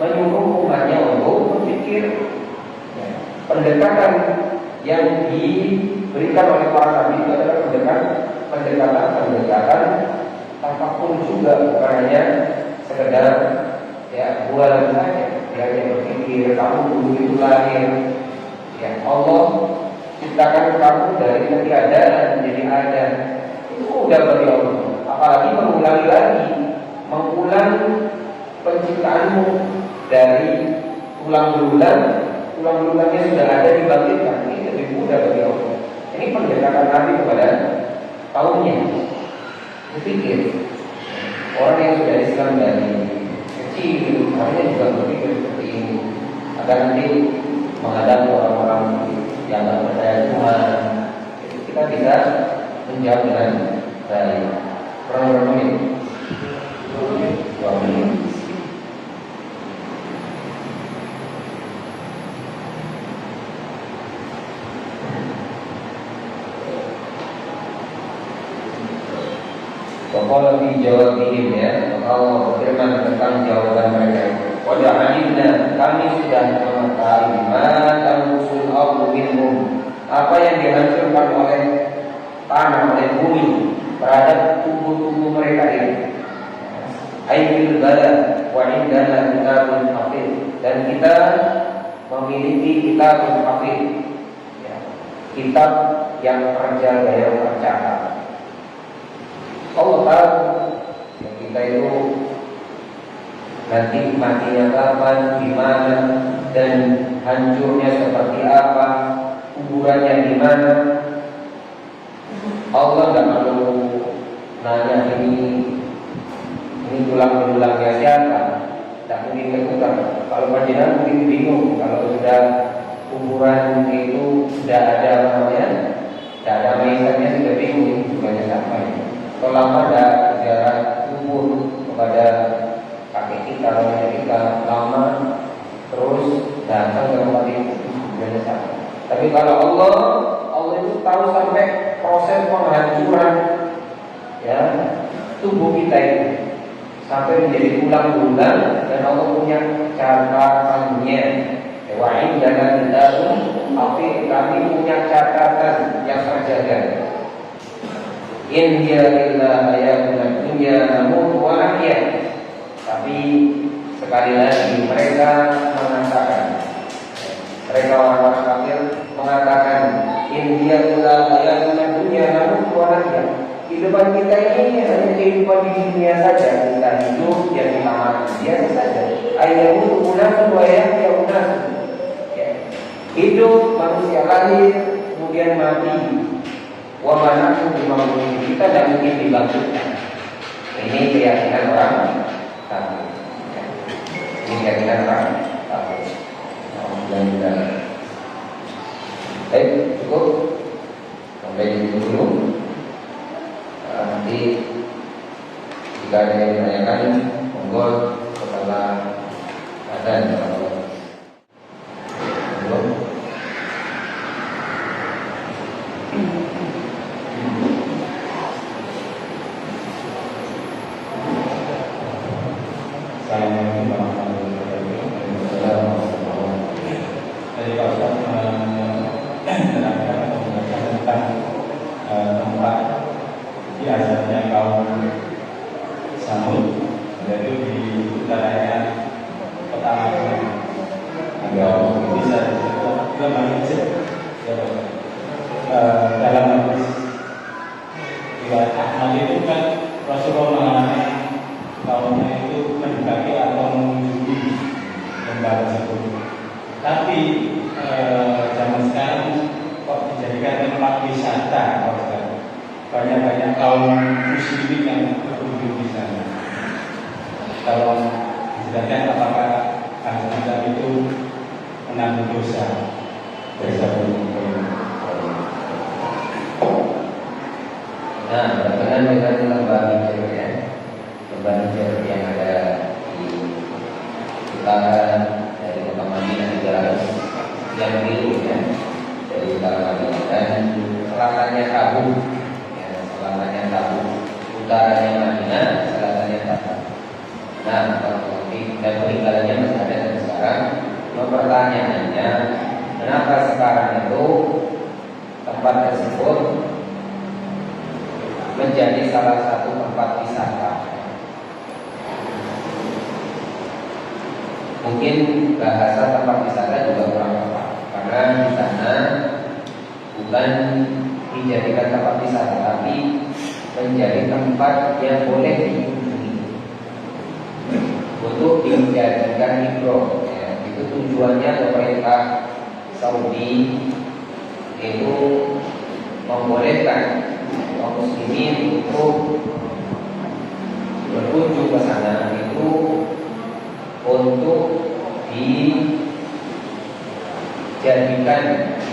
menyuruh umatnya untuk berpikir. Pendekatan yang diberikan oleh para nabi itu adalah pendekatan tafakur juga, bukan hanya sekedar bualan saja. Dia berpikir kamu dulu itu lahir, Allah ciptakan kamu dari ketiadaan menjadi ada. Itu udah bagi Allah. Apalagi mengulang penciptaanmu dari tulang belulangnya sudah ada, dibangkitkan. Ini lebih mudah bagi Allah. Ini pendekatan Nabi kepada kaumnya. Berpikir, orang yang sudah Islam dari kecil harusnya juga berpikir seperti ini, agar nanti menghadapi orang-orang yang tidak percaya Tuhan, kita bisa menjawab dengan baik. Kurang berapa menit? 2 menit. Pokoknya di jawabihim, Allah berfirman tentang jawaban mereka. Qad alimna, kami sudah mengetahui ma tanqusul ardu minhum, apa yang dihancurkan oleh tanah, oleh bumi terhadap tubuh-tubuh mereka ini. Ayyul bala wa indana kitabun hafiz, dan kita memiliki kitabun hafiz, kitab yang terjaga, yang tercatat. Allah tahu kita itu nanti matinya kapan, di mana, dan hancurnya seperti apa, kuburannya di mana. Allah tidak perlu nanya ini tulang belulangnya siapa, tidak mungkin ketukar. Kalau panjenengan mungkin bingung kalau sudah kuburan itu sudah ada tidak ada mayatnya, sudah bingung tujuannya siapa ini. Kalau lama ada sejarah kubur kepada kakek kita, nenek kita, lama terus datang ke tempat itu tujuannya siapa. Tapi kalau Allah itu tahu sampai proses penghancuran tubuh kita itu sampai menjadi tulang belulang, dan Allah punya catatannya. Wa indana kitabun hafiz, kami punya catatan yang terjaga. In hiya illa hayatuna dunya namutu wa nahya. Tapi sekali lagi mereka mengatakan, mereka orang-orang kafir mengatakan, in hiya illa hayatuna dunya namutu wa nahya. Kehidupan kita ini hanya kehidupan di dunia saja, kita hidup dan kita mati, biasa saja. Ayyamutu unasun wa yahya unasun. Hidup manusia lahir kemudian mati. Wa manaku dimamuni, kita tidak mungkin dibangkitkan. Ini keyakinan orang kafir. Ini keyakinan orang kafir. Alhamdulillah. Baik, cukup. Sampai di sini dulu. Nanti jika ada yang ditanyakan, monggo setelah azan. Jadi kalau muslimin yang berkunjung di sana. Kalau istilahnya apakah ahli kitab itu menanggung dosa Nah, berkenaan dengan lembah hijau ya, lembah hijau yang ada di utara dari kota Madinah 300 yang biru ya, dari utara Madinah, dan selatannya Tabuk, ya, selatannya Tabuk, utaranya Madinah, selatannya Tabuk. Nah, dan peninggalannya masih ada sampai sekarang. Pertanyaannya, kenapa sekarang itu tempat tersebut menjadi salah satu tempat wisata? Mungkin bahasa tempat wisata juga kurang tepat, karena di sana bukan dijadikan tempat wisata, tapi menjadi tempat yang boleh dikunjungi untuk dijadikan ibroh. Ya, itu tujuannya pemerintah Saudi itu membolehkan kaum muslimin untuk berkunjung ke sana itu untuk dijadikan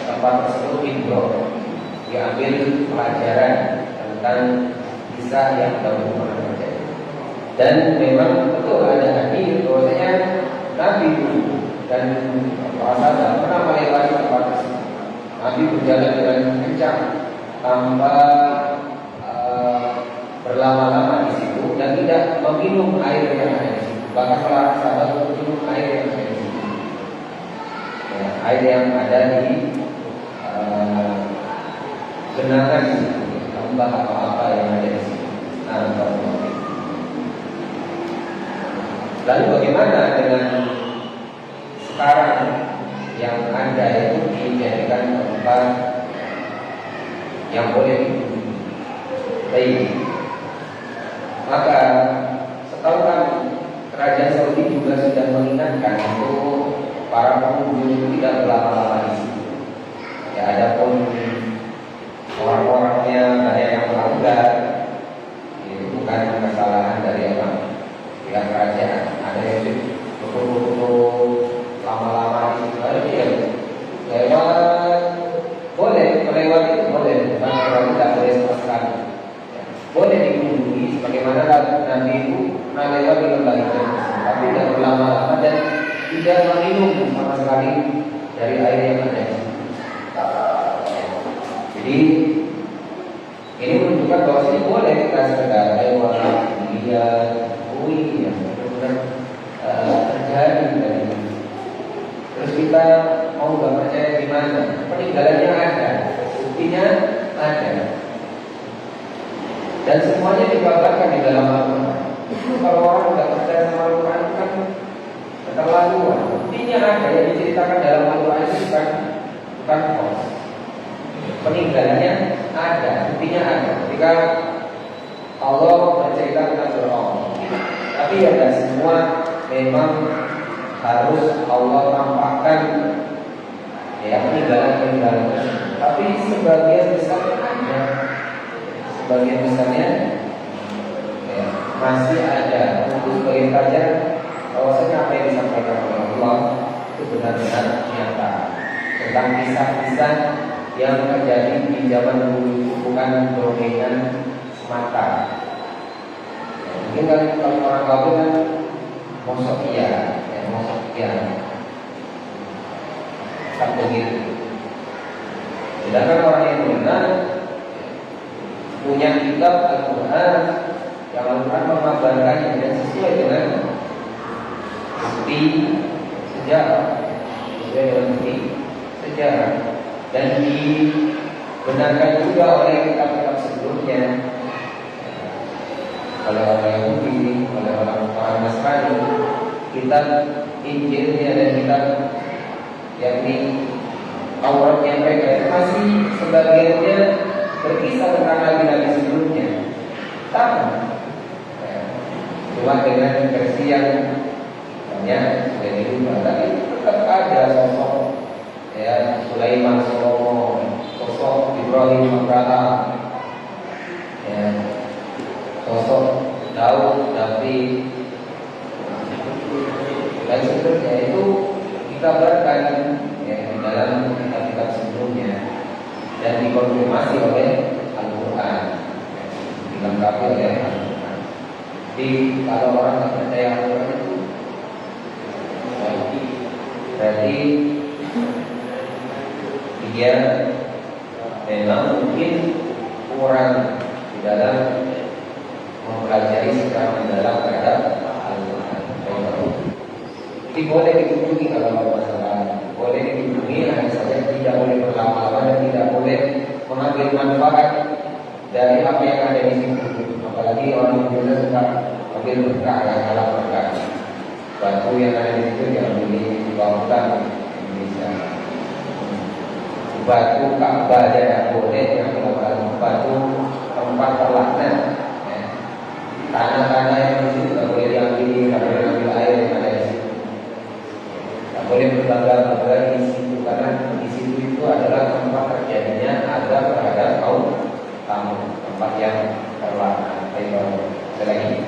tempat tersebut ibroh, diambil pelajaran tentang kisah yang dahulu pernah terjadi. Dan memang betul ada hadis bahwasanya Nabi dan para sahabat pernah melewati tempat tersebut. Nabi berjalan dengan kencang tanpa berlama-lama di situ dan tidak meminum air yang ada di situ. Bahkan para sahabat meminum air yang ada di situ, ya, air yang ada di genangan di situ, tambah apa-apa yang ada di situ. Lalu bagaimana dengan sekarang yang ada itu dijadikan tempat yang boleh dikunjungi? Baik. Maka setahu kami Kerajaan Saudi juga sudah mengingatkan untuk para pengunjung tidak berlama-lama di situ. Ya, adapun orang-orangnya ada yang melanggar, itu bukan kesalahan dari pihak kerajaan. Ada yang betul-betul lama-lama di situ, ada yang lewat boleh, melewat itu boleh, bukan orang tidak boleh sama sekali. Boleh dikunjungi sebagaimana Nabi itu pernah lewat di lembah hijau, tapi tidak berlama-lama dan tidak meminum sama sekali dari air yang ada. Jadi ini menunjukkan bahwa ini boleh kita sekedar lewat lihat, yang benar-benar terjadi dari ini. Terus kita mau nggak percaya gimana? Peninggalannya ada, buktinya ada. Dan semuanya digambarkan di dalam Al-Quran. Kalau orang tidak percaya sama Al-Quran kan keterlaluan. Buktinya ada yang diceritakan dalam Al-Quran itu bukan hoax. Peninggalannya ada, buktinya ada. Ketika Allah bercerita tentang Fir'aun, tapi ya tidak semua memang harus Allah tampakkan ya peninggalan-peninggalan tersebut. Tapi sebagian besar ada. Sebagian besarnya ya, masih ada. Untuk sebagian pelajar bahwasanya apa yang disampaikan oleh Allah itu benar-benar nyata tentang kisah-kisah yang terjadi di zaman dulu, bukan dongeng semata. Ya, mungkin kalau orang kafir kan mosok iya, tak begitu. Sedangkan orang yang benar punya kitab Al-Quran, yang Al-Quran mengabarkannya dan sesuai dengan bukti sejarah, dan dibenarkan juga oleh kitab-kitab sebelumnya, oleh orang Yahudi, oleh orang Nasrani. Kitab Injilnya dan kitab yakni Tauratnya mereka masih sebagiannya berkisah tentang nabi-nabi sebelumnya, cuma dengan versi yang banyak sudah dirubah, tapi tetap ada sosok ya Sulaiman, Solomo, sosok Ibrahim, Abraham, ya, sosok Daud, David, dan seterusnya itu dikabarkan ya, dalam kitab-kitab sebelumnya dan dikonfirmasi oleh Al-Quran, dilengkapi oleh Al-Quran. Jadi kalau orang tak percaya Al-Quran itu berarti dia memang mungkin kurang di dalam mempelajari secara mendalam terhadap Al-Quran. Jadi boleh dikunjungi kalau masalah, boleh dikunjungi, hanya saja tidak boleh berlama-lama dan tidak boleh mengambil manfaat dari apa yang ada di situ. Apalagi orang Indonesia suka ambil berkah, kalah berkah. Batu yang ada di situ diambil dibawakan Indonesia. Batu Ka'bah aja tidak boleh, yang batu tempat terlaknat. Tanah-tanah yang di situ tidak boleh diambil, tidak boleh ambil air yang ada di situ. Tidak boleh berbangga-bangga di situ, karena di situ itu adalah tempat terjadinya azab terhadap kaum tamu, tempat yang terlaknat. Ayo, lagi.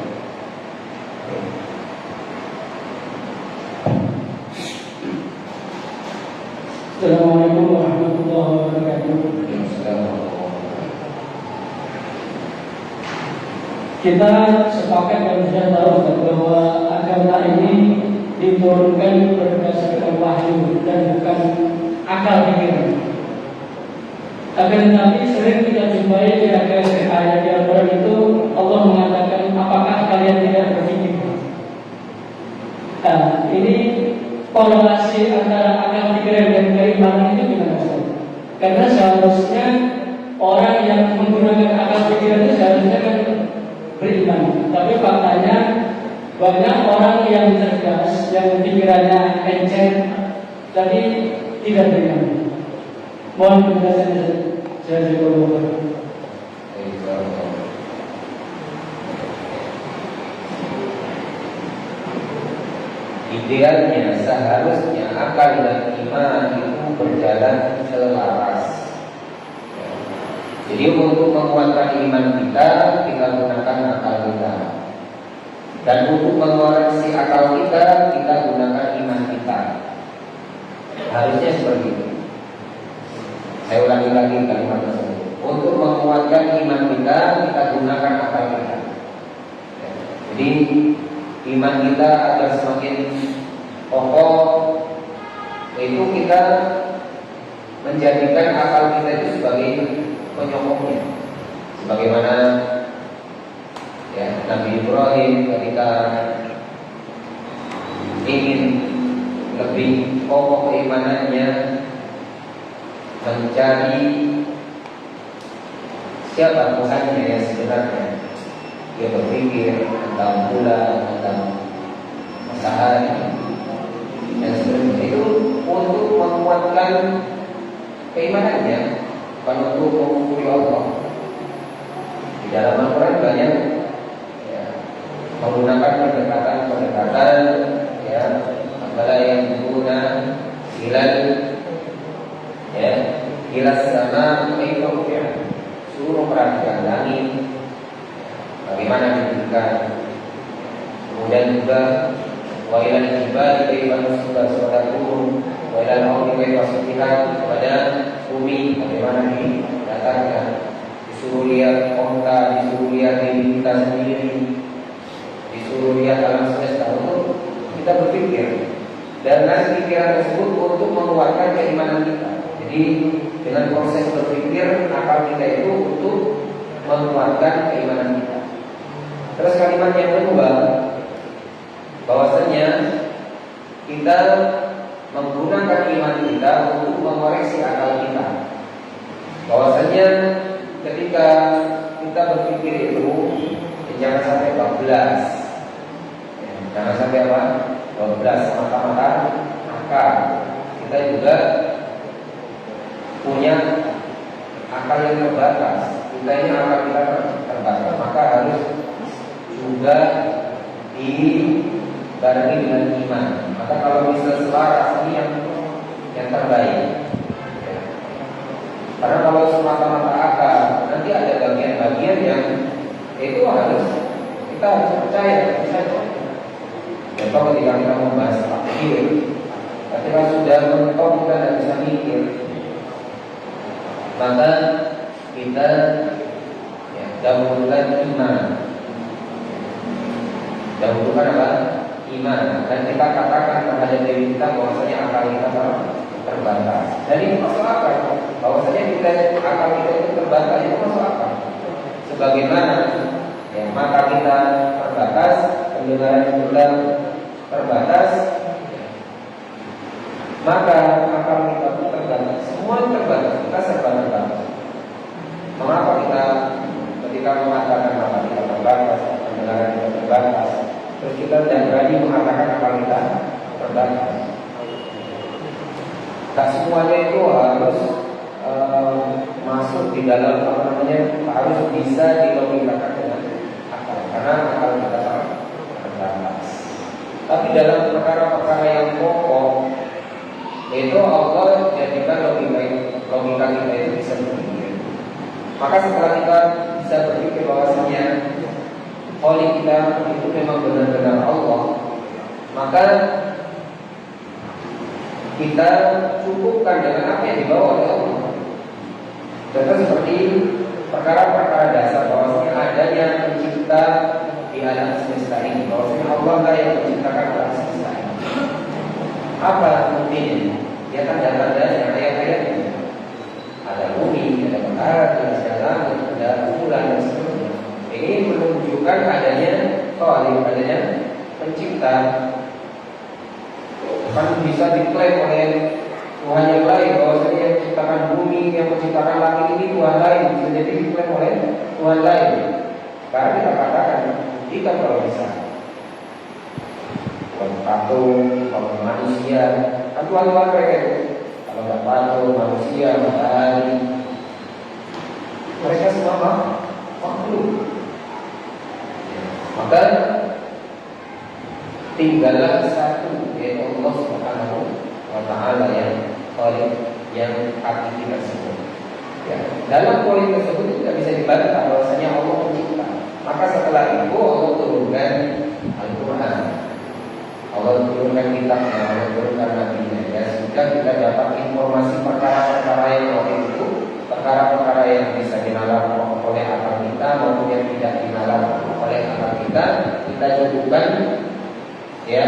Assalamualaikum warahmatullahi wabarakatuh. Kita sepakat dan sudah tahu bahwa agama ini diturunkan berdasarkan wahyu dan bukan akal pikiran. Akan tetapi sering kita jumpai di akhir ayat di Al-Quran itu Allah mengatakan, apakah kalian tidak berpikir? Nah, ini korelasi antara akal pikiran dan keimanan itu gimana? Karena seharusnya orang yang menggunakan akal pikiran itu seharusnya kan beriman. Tapi faktanya banyak orang yang cerdas, yang pikirannya encen, tapi tidak beriman. Mohon penjelasan saya Idealnya seharusnya akal dan iman itu berjalan selaras. Jadi untuk menguatkan iman kita gunakan akal kita. Dan untuk mengoreksi akal kita gunakan iman kita. Harusnya seperti itu. Saya ulangi lagi kalimat tersebut. Untuk menguatkan iman kita gunakan akal kita. Jadi iman kita agar semakin kokoh, itu kita menjadikan akal kita itu sebagai penyokongnya. Sebagaimana ya, Nabi Ibrahim ketika ingin lebih kokoh keimanannya, mencari siapa Tuhannya yang sebenarnya. Dia berpikir tentang bulan, tentang matahari, dan seterusnya. Itu untuk menguatkan keimanannya, bukan untuk mengukuri Allah. Di dalam Al-Quran banyak ya, menggunakan pendekatan ya, apabila yang guna hilal ya, hilal sama kaifiah, suruh perhatikan langit bagaimana diberikan. Kemudian juga wa ilal jibali kaifa nusibat sawdakum wa ilal ardi kaifa sutihat, kepada bumi bagaimana didatarkan. Disuruh lihat onta, disuruh lihat diri kita sendiri, disuruh lihat alam semesta untuk kita berpikir. Dan nanti pikiran tersebut untuk menguatkan keimanan kita. Jadi dengan proses berpikir akal kita itu untuk menguatkan keimanan kita. Terus kalimat yang kedua, bahwasanya kita menggunakan iman kita untuk mengoreksi akal kita. Bahwasanya ketika kita berpikir itu jangan sampai 12, jangan sampai apa? 12 semata-mata akal. Kita juga punya akal yang terbatas. Kita ini akal kita terbatas, maka harus juga dibarengi dengan iman. Maka kalau bisa selaras, ini yang terbaik. Karena kalau semata-mata akal, nanti ada bagian-bagian yang itu harus kita harus percaya bisa. Contoh ketika kita membahas takdir, ketika sudah mentok kita tidak bisa mikir, maka kita dahulukan iman. Dahulukan apa? Iman. Dan kita katakan terhadap diri kita bahwasanya akal kita terbatas. Dan ini masuk akal. Bahwasanya akal kita itu terbatas, itu masuk akal. Sebagaimana mata kita terbatas, pendengaran kita terbatas, maka akal kita pun terbatas. Semua terbatas. Kita serba terbatas. Mengapa kita ketika mengatakan mata kita terbatas, pendengaran kita terbatas, terus kita tidak berani mengatakan akal kita terbatas? Tak semuanya itu harus masuk di dalam harus bisa dilogikakan dengan akal, karena akal kita terbatas. Tapi dalam perkara-perkara yang pokok itu Allah jadikan logika kita itu bisa berpikir. Maka setelah kita bisa berpikir bahwasanya oleh kita itu memang benar-benar Allah, maka kita cukupkan dengan apa yang dibawa oleh Allah. Contoh seperti perkara-perkara dasar bahwasanya adanya pencipta di alam semesta ini, bahwasanya Allah lah yang menciptakan alam semesta ini. Apa buktinya? Ya tanda-tandanya, ayat-ayatnya. Ada bumi, ada matahari, ada langit, ada bulan dan seterusnya. Ini menunjukkan adanya Khaliq, adanya pencipta. Kan bisa diklaim oleh Tuhan yang lain bahwasanya yang menciptakan bumi, yang menciptakan langit ini Tuhan lain, bisa jadi diklaim oleh Tuhan lain. Karena kita katakan kita kalau bisa patung, kalau manusia, kan Tuhan-Tuhan mereka itu. Kalau nggak patung, manusia, matahari, mereka semua makhluk. Maka tinggallah satu, yaitu Allah Subhanahu wa Ta'ala yang Khaliq, yang hakiki tersebut. Ya, dalam poin tersebut tidak bisa dibantah bahwasanya Allah pencipta. Maka setelah itu Allah turunkan Al-Quran, Allah turunkan kitabnya, Allah turunkan nabinya. Ya, sehingga kita dapat informasi perkara-perkara yang waktu itu, perkara-perkara yang bisa dinalar oleh akal kita maupun yang tidak dinalar oleh akal kita cukupkan ya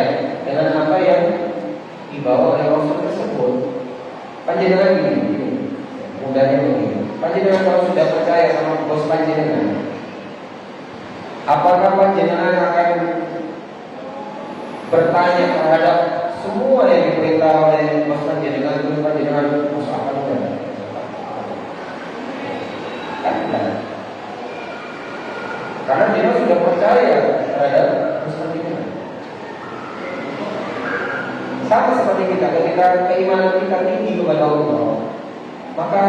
dengan apa yang dibawa oleh Rasul tersebut. Panjenengan begini, mudahnya begini. Panjenengan kalau sudah percaya sama bos panjenengan, apakah panjenengan akan bertanya terhadap semua yang diperintah oleh bos panjenengan, terus panjenengan masuk akal kan? Tidak. Karena dia sudah percaya terhadap bos panjenengan. Sama seperti kita, ketika keimanan kita tinggi kepada Allah, maka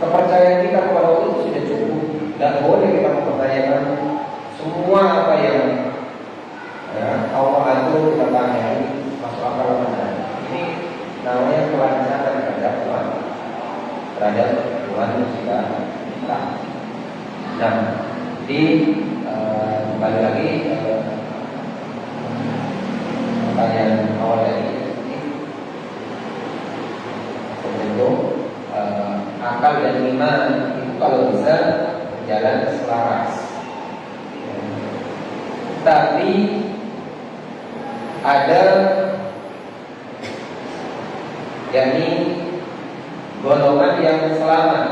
kepercayaan kita kepada Allah itu sudah cukup. Tidak boleh kita mempertanyakan semua apa yang Allah atur kita tanya ini masuk akal mana. Ini namanya kelancaran terhadap Tuhan, terhadap Tuhan yang sudah kita. Nah, kembali lagi pertanyaan awal tadi, tentu akal dan iman itu kalau bisa berjalan selaras. Tapi ada yakni golongan yang selamat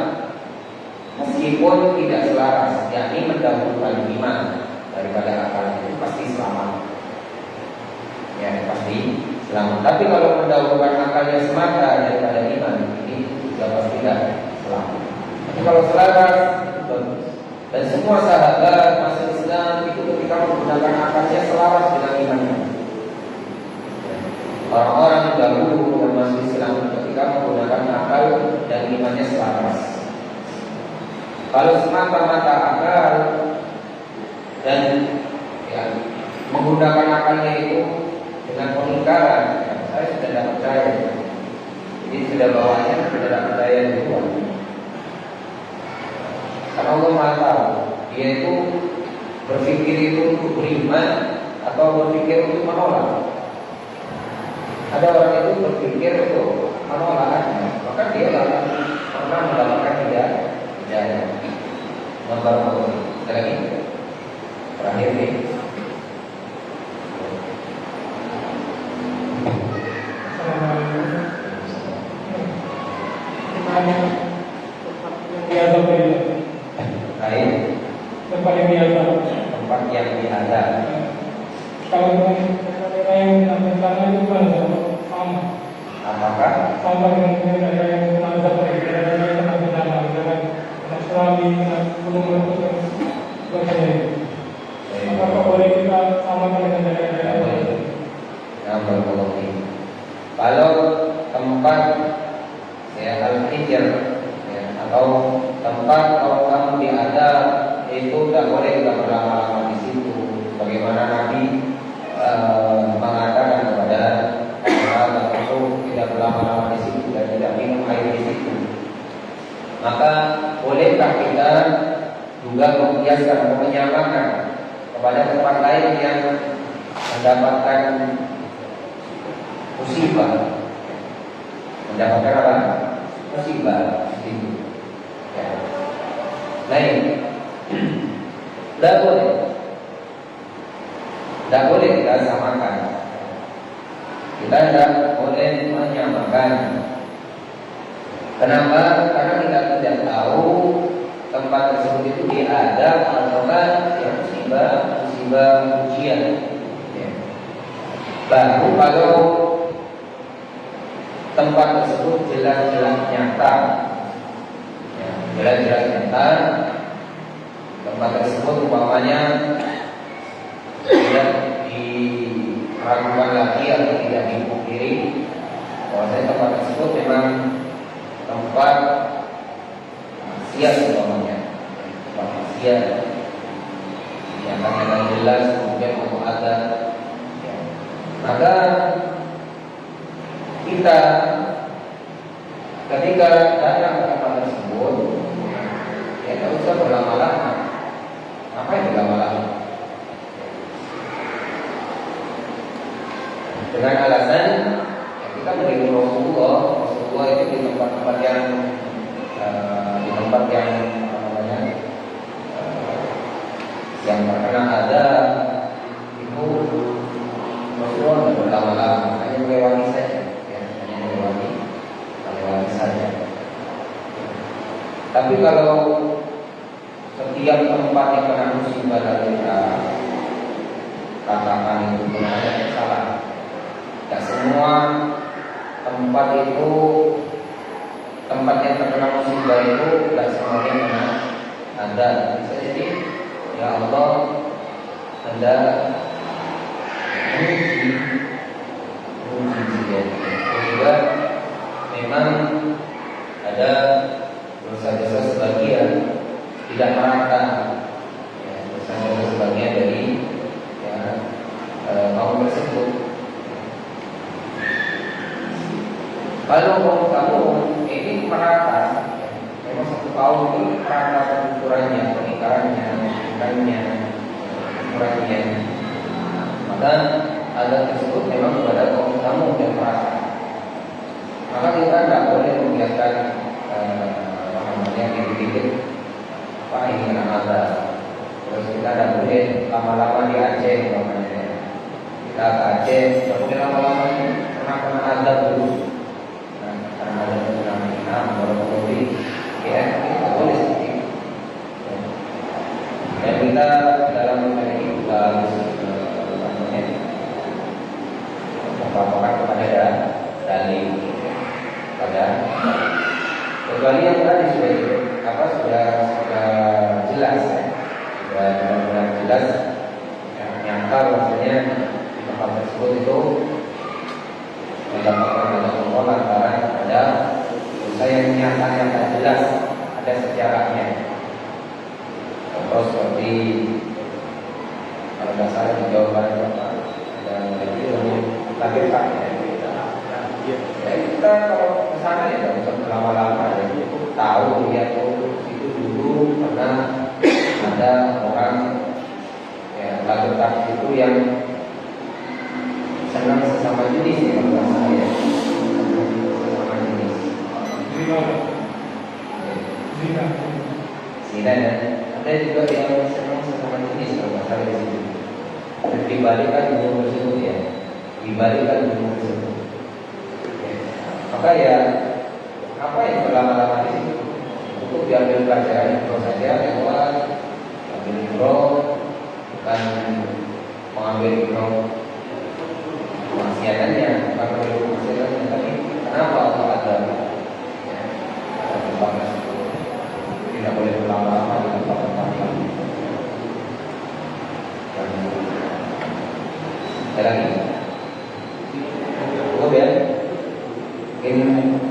meskipun tidak selaras, yakni mendahulukan iman daripada akal, itu pasti selamat. Ya pasti selamat. Tapi kalau mendahulukan akalnya semata daripada iman, ini juga pasti tidak selamat. Tapi kalau selaras, bagus. Dan semua sahabat masuk Islam itu ketika menggunakan akalnya selaras dengan imannya. Orang-orang yang dahulu masuk Islam ketika menggunakan akal dan imannya selaras. Kalau semata-mata akal dan menggunakan akalnya itu dengan pengingkaran, saya sudah tidak percaya. Jadi sudah bawaannya sudah tidak percaya duluan. Karena Allah Maha tahu, dia itu berpikir itu untuk beriman atau berpikir untuk menolak. Ada orang itu berpikir untuk menolak, maka dia akan pernah mendapatkan hidayah. Nomor lagi terakhir nih. Tempat yang biasa. Tempat yang biasa. Kalau yang pertama itu kan sama. Apakah Sama dengan daerah yang kenal seperti daerah yang kenal bencana, misalkan kena tsunami, kena gunung meletus dan sebagainya. Apakah boleh kita samakan dengan daerah-daerah lain? Kalau tempat al-hijr atau tempat kalau kamu diadab itu tidak boleh kita berlama-lama di situ. Bagaimana Nabi mengatakan kepada sahabat untuk tidak berlama-lama di situ dan tidak minum air di situ. Maka bolehkah kita juga membiaskan atau menyamakan kepada tempat lain yang mendapatkan musibah, mendapatkan apa? Musibah itu. Ya. Lain, tidak boleh kita samakan. Kita tidak boleh menyamakan. Kenapa? Karena kita tidak tahu tempat tersebut itu diadab ataukah ya musibah ujian. Ya. Baru kalau tempat tersebut jelas-jelas nyata, ya, jelas-jelas nyata, tempat tersebut umpamanya tidak diragukan lagi atau tidak dipungkiri bahwa tempat tersebut memang tempat maksiat umpamanya, tempat maksiat yang akan jelas kemudian mau ada, ya. Maka kita ketika datang ke tempat tersebut, ya tidak usah berlama-lama. Apa yang berlama-lama? Dengan alasan ya kita meniru Rasulullah itu di tempat-tempat yang yang terkena ada itu Rasulullah tidak berlama-lama, hanya melewati saja, ya, hanya melewati saja. Tapi kalau setiap tempat yang kena musibah dari kita katakan itu benar dan salah. Tidak semua tempat itu, tempat yang terkena musibah itu tidak semuanya kena ada. Bisa jadi ya Allah Anda menguji dia. Juga memang ada dosa-dosa sebagian tidak merata, ya, dosa-dosa sebagian dari kaum tersebut. Kalau kamu ini merata, ya, memang satu kaum itu merata ukurannya, peningkarannya, ukurannya, maka azab tersebut memang kepada kaum kamu yang merata. Maka kita tidak boleh membiarkan dikit-dikit apa ini kena azab. Terus kita tidak boleh lama-lama di Aceh umpamanya. Kita ke Aceh, tidak boleh lama-lama pernah kena azab dulu. Karena ada tsunami, baru kemudian ya kita boleh seperti itu. Dan kita dalam ini juga harus melaporkan kepada dalil, pada kecuali yang tadi sudah jelas, ya. Sudah benar-benar jelas yang nyata maksudnya di tempat tersebut itu mendapatkan Allah lantaran ada dosa yang nyata yang tak jelas, ada sejarahnya. Contoh seperti kalau dasar di Jawa Barat ada lagi ya kita kalau kesana ya tidak usah berlama-lama, jadi tahu dia tuh itu dulu pernah ada orang yang senang sesama jenis ya kalau saya. Sesama jenis. Zina ya. Ada juga yang senang sesama jenis kalau saya di situ. Dibalikan hukum tersebut ya. Dibalikan hukum tersebut. Maka ya apa yang berlama-lama di situ untuk diambil pelajaran itu saja lewat ambil ikro, bukan mengambil ikro maksiatannya, bukan mengambil maksiatannya, tapi kenapa Allah ada batas tidak boleh berlama-lama di tempat-tempat yang ada lagi cukup ya. Mungkin